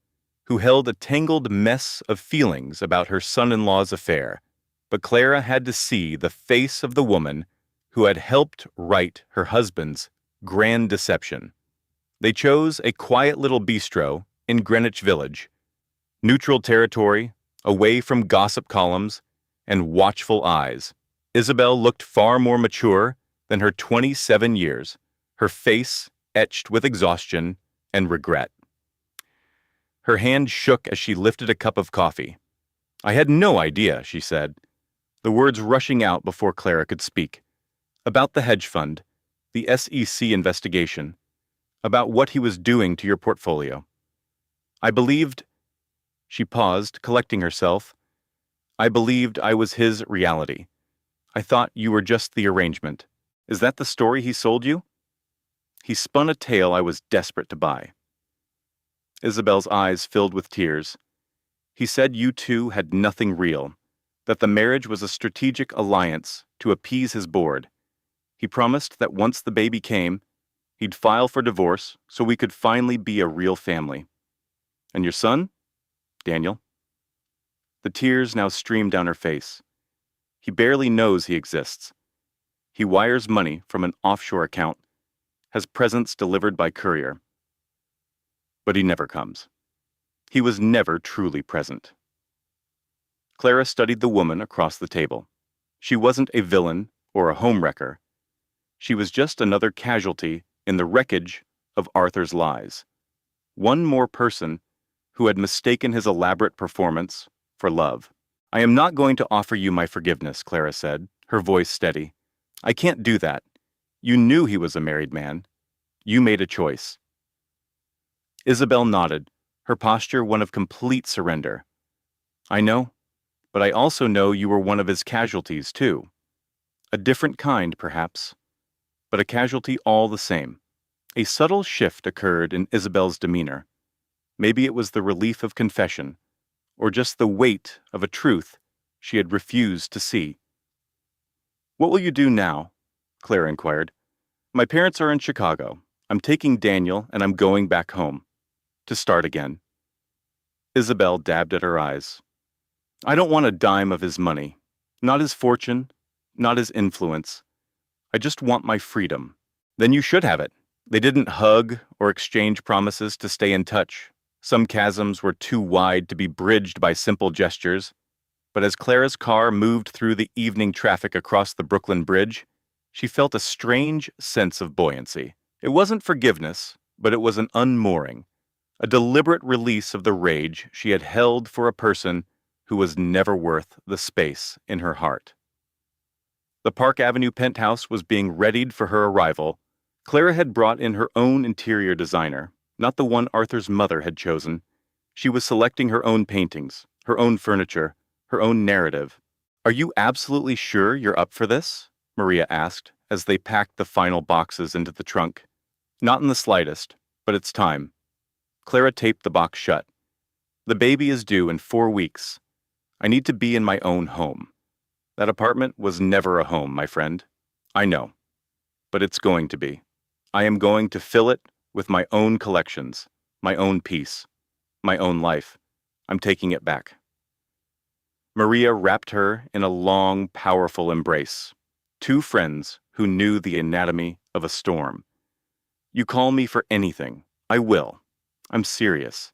who held a tangled mess of feelings about her son-in-law's affair, but Clara had to see the face of the woman who had helped right her husband's grand deception. They chose a quiet little bistro in Greenwich Village, neutral territory, away from gossip columns and watchful eyes. Isabel looked far more mature than her 27 years, her face etched with exhaustion and regret. Her hand shook as she lifted a cup of coffee. "I had no idea," she said, the words rushing out before Clara could speak. "About the hedge fund, the SEC investigation, about what he was doing to your portfolio. I believed—" She paused, collecting herself. "I believed I was his reality. I thought you were just the arrangement. Is that the story he sold you?" "He spun a tale I was desperate to buy." Isabel's eyes filled with tears. "He said you two had nothing real, that the marriage was a strategic alliance to appease his board. He promised that once the baby came, he'd file for divorce so we could finally be a real family. And your son? Daniel?" The tears now streamed down her face. "He barely knows he exists. He wires money from an offshore account, has presents delivered by courier. But he never comes. He was never truly present." Clara studied the woman across the table. She wasn't a villain or a homewrecker. She was just another casualty in the wreckage of Arthur's lies. One more person who had mistaken his elaborate performance for love. "I am not going to offer you my forgiveness," Clara said, her voice steady. "I can't do that. You knew he was a married man. You made a choice." Isabel nodded, her posture one of complete surrender. "I know, but I also know you were one of his casualties, too. A different kind, perhaps, but a casualty all the same." A subtle shift occurred in Isabel's demeanor. Maybe it was the relief of confession, or just the weight of a truth she had refused to see. "What will you do now?" Clara inquired. "My parents are in Chicago. I'm taking Daniel and I'm going back home. To start again." Isabel dabbed at her eyes. "I don't want a dime of his money. Not his fortune, not his influence. I just want my freedom." "Then you should have it." They didn't hug or exchange promises to stay in touch. Some chasms were too wide to be bridged by simple gestures. But as Clara's car moved through the evening traffic across the Brooklyn Bridge, she felt a strange sense of buoyancy. It wasn't forgiveness, but it was an unmooring, a deliberate release of the rage she had held for a person who was never worth the space in her heart. The Park Avenue penthouse was being readied for her arrival. Clara had brought in her own interior designer, not the one Arthur's mother had chosen. She was selecting her own paintings, her own furniture, her own narrative. "Are you absolutely sure you're up for this?" Maria asked as they packed the final boxes into the trunk. "Not in the slightest, but it's time." Clara taped the box shut. "The baby is due in 4 weeks. I need to be in my own home. That apartment was never a home, my friend. I know. But it's going to be. I am going to fill it with my own collections, my own peace, my own life. I'm taking it back." Maria wrapped her in a long, powerful embrace. Two friends who knew the anatomy of a storm. "You call me for anything. I will. I'm serious.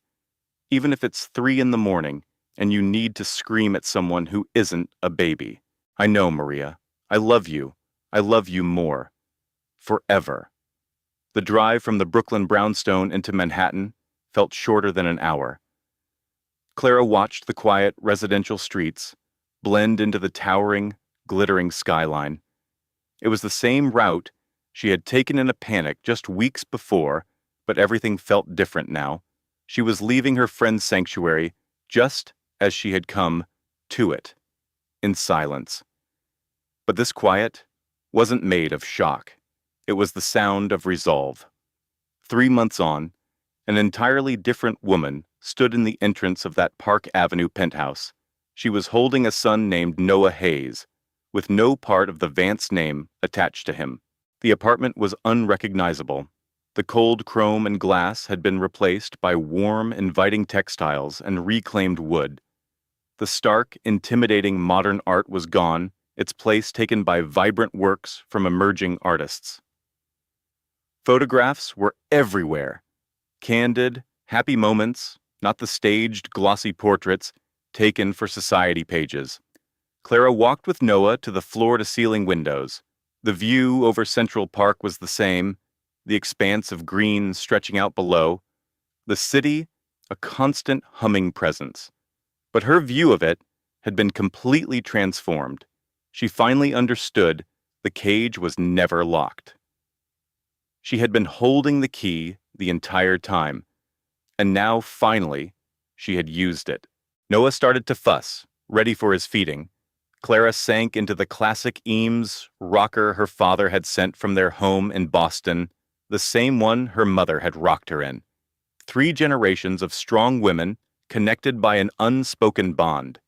Even if it's 3 in the morning and you need to scream at someone who isn't a baby. I know, Maria. I love you. I love you more. Forever." The drive from the Brooklyn brownstone into Manhattan felt shorter than an hour. Clara watched the quiet residential streets blend into the towering, glittering skyline. It was the same route she had taken in a panic just weeks before, but everything felt different now. She was leaving her friend's sanctuary just as she had come to it, in silence. But this quiet wasn't made of shock. It was the sound of resolve. 3 months on, an entirely different woman stood in the entrance of that Park Avenue penthouse. She was holding a son named Noah Hayes, with no part of the Vance name attached to him. The apartment was unrecognizable. The cold chrome and glass had been replaced by warm, inviting textiles and reclaimed wood. The stark, intimidating modern art was gone, its place taken by vibrant works from emerging artists. Photographs were everywhere. Candid, happy moments, not the staged, glossy portraits taken for society pages. Clara walked with Noah to the floor-to-ceiling windows. The view over Central Park was the same, the expanse of green stretching out below. The city, a constant humming presence. But her view of it had been completely transformed. She finally understood the cage was never locked. She had been holding the key the entire time, and now, finally, she had used it. Noah started to fuss, ready for his feeding. Clara sank into the classic Eames rocker her father had sent from their home in Boston, the same one her mother had rocked her in. 3 generations of strong women connected by an unspoken bond.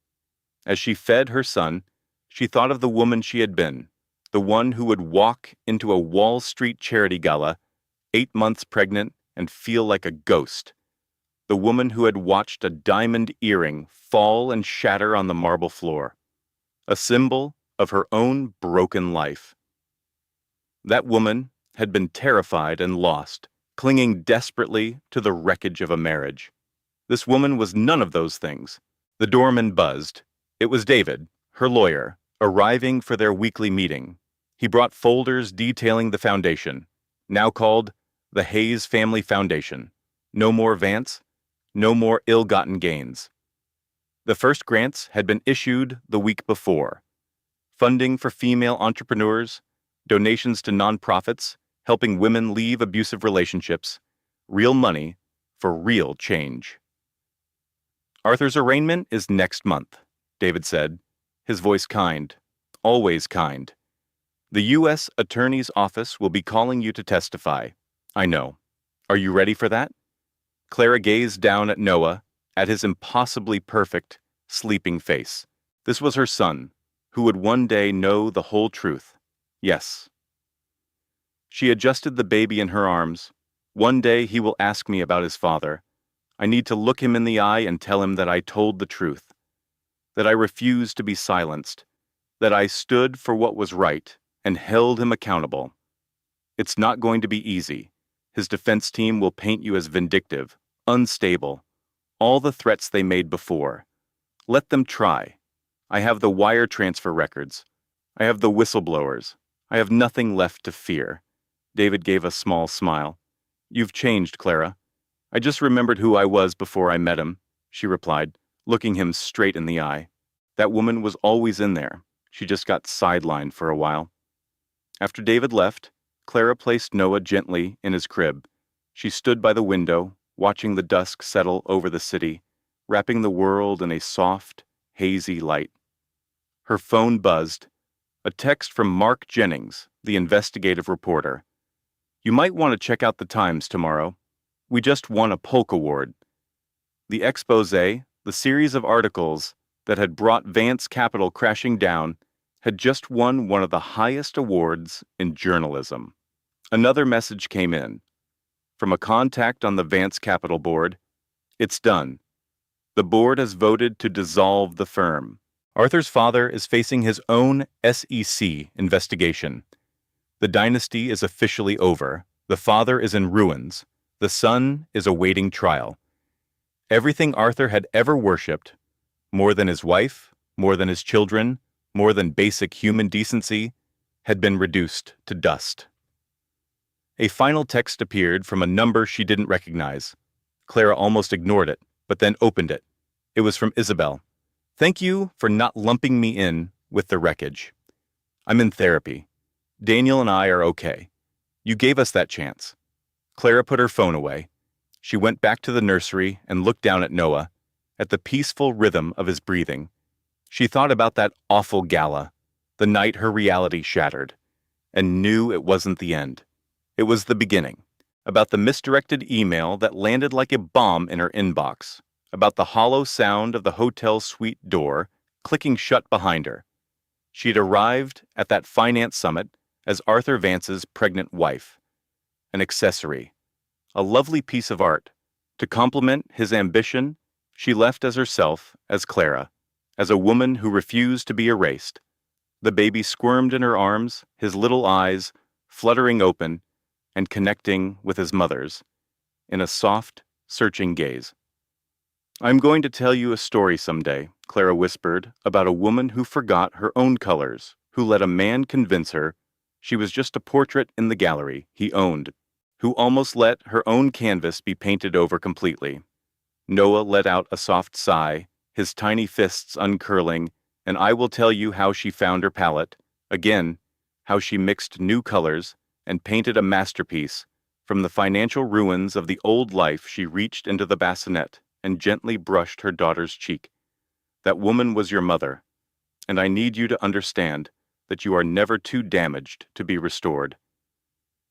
As she fed her son, she thought of the woman she had been, the one who would walk into a Wall Street charity gala, 8 months pregnant, and feel like a ghost. The woman who had watched a diamond earring fall and shatter on the marble floor. A symbol of her own broken life. That woman had been terrified and lost, clinging desperately to the wreckage of a marriage. This woman was none of those things. The doorman buzzed. It was David, her lawyer, arriving for their weekly meeting. He brought folders detailing the foundation, now called the Hayes Family Foundation. No more Vance, no more ill-gotten gains. The first grants had been issued the week before. Funding for female entrepreneurs, donations to nonprofits, helping women leave abusive relationships, real money for real change. Arthur's arraignment is next month, David said, his voice kind, always kind. The U.S. Attorney's Office will be calling you to testify. I know. Are you ready for that? Clara gazed down at Noah, at his impossibly perfect, sleeping face. This was her son, who would one day know the whole truth. Yes. She adjusted the baby in her arms. One day he will ask me about his father. I need to look him in the eye and tell him that I told the truth, that I refused to be silenced, that I stood for what was right and held him accountable. It's not going to be easy. His defense team will paint you as vindictive, unstable, all the threats they made before. Let them try. I have the wire transfer records. I have the whistleblowers. I have nothing left to fear. David gave a small smile. You've changed, Clara. I just remembered who I was before I met him, she replied, looking him straight in the eye. That woman was always in there. She just got sidelined for a while. After David left, Clara placed Noah gently in his crib. She stood by the window, watching the dusk settle over the city, wrapping the world in a soft, hazy light. Her phone buzzed. A text from Mark Jennings, the investigative reporter. You might want to check out the Times tomorrow. We just won a Polk Award. The expose, the series of articles that had brought Vance Capital crashing down, had just won one of the highest awards in journalism. Another message came in. From a contact on the Vance Capital board, it's done. The board has voted to dissolve the firm. Arthur's father is facing his own SEC investigation. The dynasty is officially over. The father is in ruins. The son is awaiting trial. Everything Arthur had ever worshipped, more than his wife, more than his children, more than basic human decency, had been reduced to dust. A final text appeared from a number she didn't recognize. Clara almost ignored it, but then opened it. It was from Isabel. Thank you for not lumping me in with the wreckage. I'm in therapy. Daniel and I are okay. You gave us that chance." Clara put her phone away. She went back to the nursery and looked down at Noah, at the peaceful rhythm of his breathing. She thought about that awful gala, the night her reality shattered, and knew it wasn't the end. It was the beginning. About the misdirected email that landed like a bomb in her inbox, about the hollow sound of the hotel suite door clicking shut behind her. She'd arrived at that finance summit as Arthur Vance's pregnant wife, an accessory, a lovely piece of art. To complement his ambition, she left as herself, as Clara, as a woman who refused to be erased. The baby squirmed in her arms, his little eyes fluttering open and connecting with his mother's, in a soft, searching gaze. "I'm going to tell you a story someday," Clara whispered, "about a woman who forgot her own colors, who let a man convince her she was just a portrait in the gallery he owned, who almost let her own canvas be painted over completely." Noah let out a soft sigh, his tiny fists uncurling, and I will tell you how she found her palette, again, how she mixed new colors and painted a masterpiece. From the financial ruins of the old life, she reached into the bassinet and gently brushed her daughter's cheek. "That woman was your mother, and I need you to understand that you are never too damaged to be restored.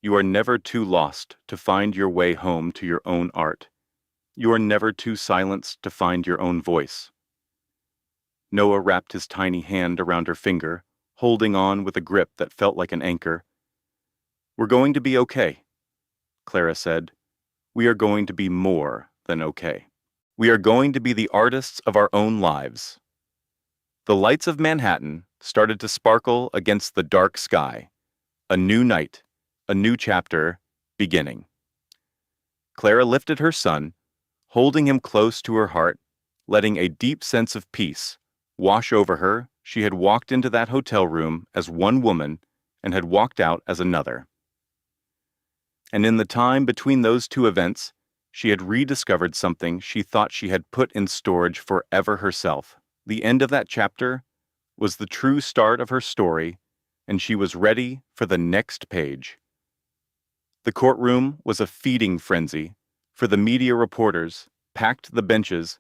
You are never too lost to find your way home to your own art. You are never too silenced to find your own voice." Noah wrapped his tiny hand around her finger, holding on with a grip that felt like an anchor. "We're going to be okay," Clara said. "We are going to be more than okay. We are going to be the artists of our own lives." The lights of Manhattan started to sparkle against the dark sky. A new night, a new chapter, beginning. Clara lifted her son, holding him close to her heart, letting a deep sense of peace wash over her. She had walked into that hotel room as one woman and had walked out as another. And in the time between those two events, she had rediscovered something she thought she had put in storage forever herself. The end of that chapter was the true start of her story, and she was ready for the next page. The courtroom was a feeding frenzy for the media reporters, packed the benches.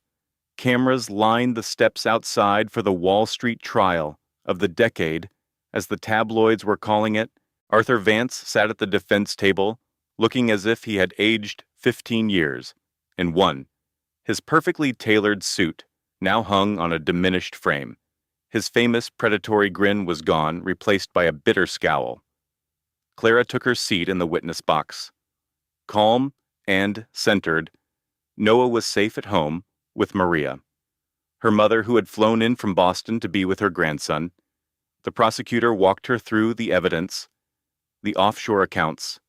Cameras lined the steps outside for the Wall Street trial of the decade, as the tabloids were calling it. Arthur Vance sat at the defense table, looking as if he had aged 15 years, in one. His perfectly tailored suit now hung on a diminished frame. His famous predatory grin was gone, replaced by a bitter scowl. Clara took her seat in the witness box. Calm and centered, Noah was safe at home with Maria, her mother who had flown in from Boston to be with her grandson. The prosecutor walked her through the evidence, the offshore accounts,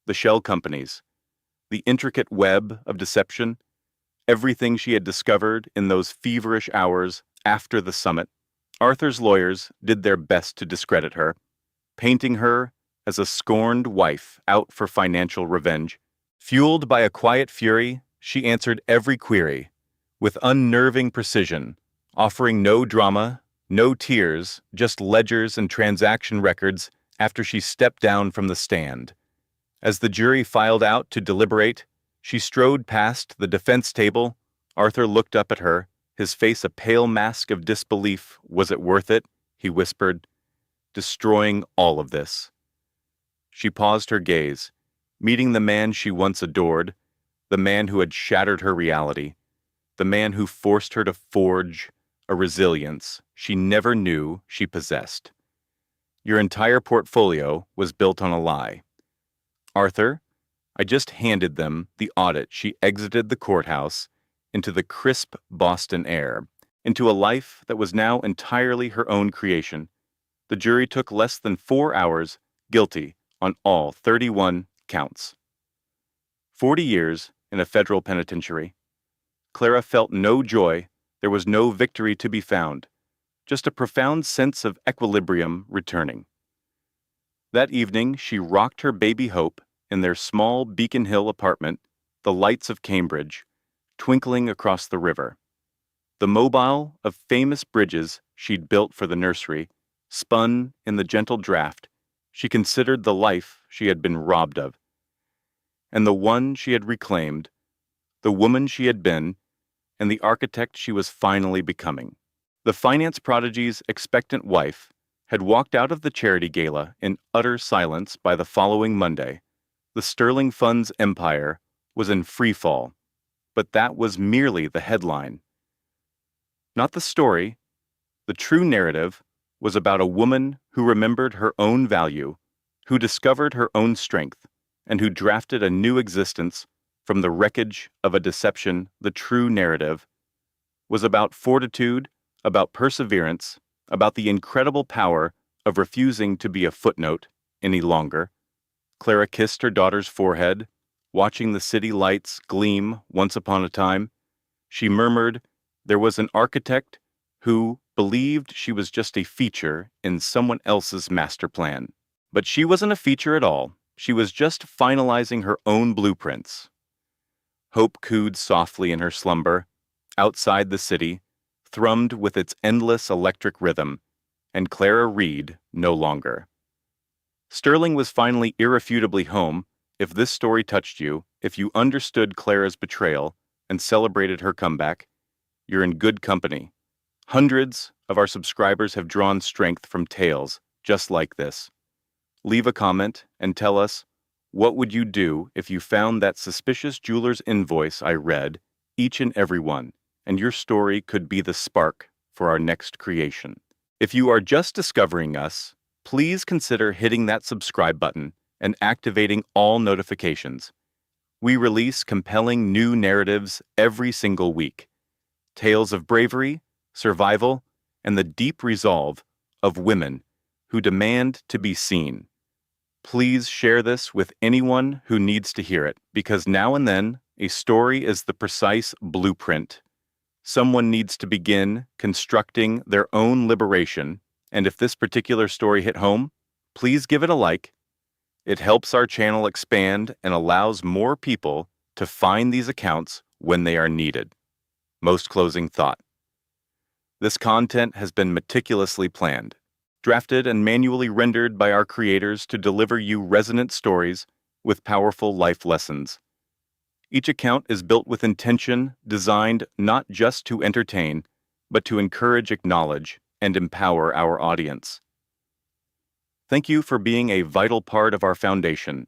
the shell companies, the intricate web of deception, everything she had discovered in those feverish hours after the summit. Arthur's lawyers did their best to discredit her, painting her as a scorned wife out for financial revenge. Fueled by a quiet fury, she answered every query with unnerving precision, offering no drama, no tears, just ledgers and transaction records after she stepped down from the stand. As the jury filed out to deliberate, she strode past the defense table. Arthur looked up at her, his face a pale mask of disbelief. "Was it worth it?" he whispered. "Destroying all of this." She paused her gaze, meeting the man she once adored, the man who had shattered her reality, the man who forced her to forge a resilience she never knew she possessed. "Your entire portfolio was built on a lie." "Arthur, I just handed them the audit." She exited the courthouse into the crisp Boston air, into a life that was now entirely her own creation. The jury took less than 4 hours, guilty on all 31 counts. 40 years in a federal penitentiary. Clara felt no joy. There was no victory to be found, just a profound sense of equilibrium returning. That evening, she rocked her baby Hope in their small Beacon Hill apartment, the lights of Cambridge twinkling across the river. The mobile of famous bridges she'd built for the nursery spun in the gentle draft. She considered the life she had been robbed of, and the one she had reclaimed, the woman she had been, and the architect she was finally becoming. The finance prodigy's expectant wife had walked out of the charity gala in utter silence by the following Monday. The Sterling Fund's empire was in free fall, but that was merely the headline. Not the story. The true narrative was about a woman who remembered her own value, who discovered her own strength, and who drafted a new existence from the wreckage of a deception. The true narrative was about fortitude, about perseverance, about the incredible power of refusing to be a footnote any longer. Clara kissed her daughter's forehead, watching the city lights gleam once upon a time. She murmured, there was an architect who believed she was just a feature in someone else's master plan. But she wasn't a feature at all. She was just finalizing her own blueprints. Hope cooed softly in her slumber. Outside the city, thrummed with its endless electric rhythm, and Clara Reed no longer. Sterling was finally irrefutably home. If this story touched you, if you understood Clara's betrayal and celebrated her comeback, you're in good company. Hundreds of our subscribers have drawn strength from tales just like this. Leave a comment and tell us, what would you do if you found that suspicious jeweler's invoice I read, each and every one, and your story could be the spark for our next creation. If you are just discovering us, please consider hitting that subscribe button and activating all notifications. We release compelling new narratives every single week. Tales of bravery, survival, and the deep resolve of women who demand to be seen. Please share this with anyone who needs to hear it, because now and then, a story is the precise blueprint. Someone needs to begin constructing their own liberation, and if this particular story hit home, please give it a like. It helps our channel expand and allows more people to find these accounts when they are needed. Most closing thought. This content has been meticulously planned, drafted and manually rendered by our creators to deliver you resonant stories with powerful life lessons. Each account is built with intention, designed not just to entertain, but to encourage, acknowledge, and empower our audience. Thank you for being a vital part of our foundation.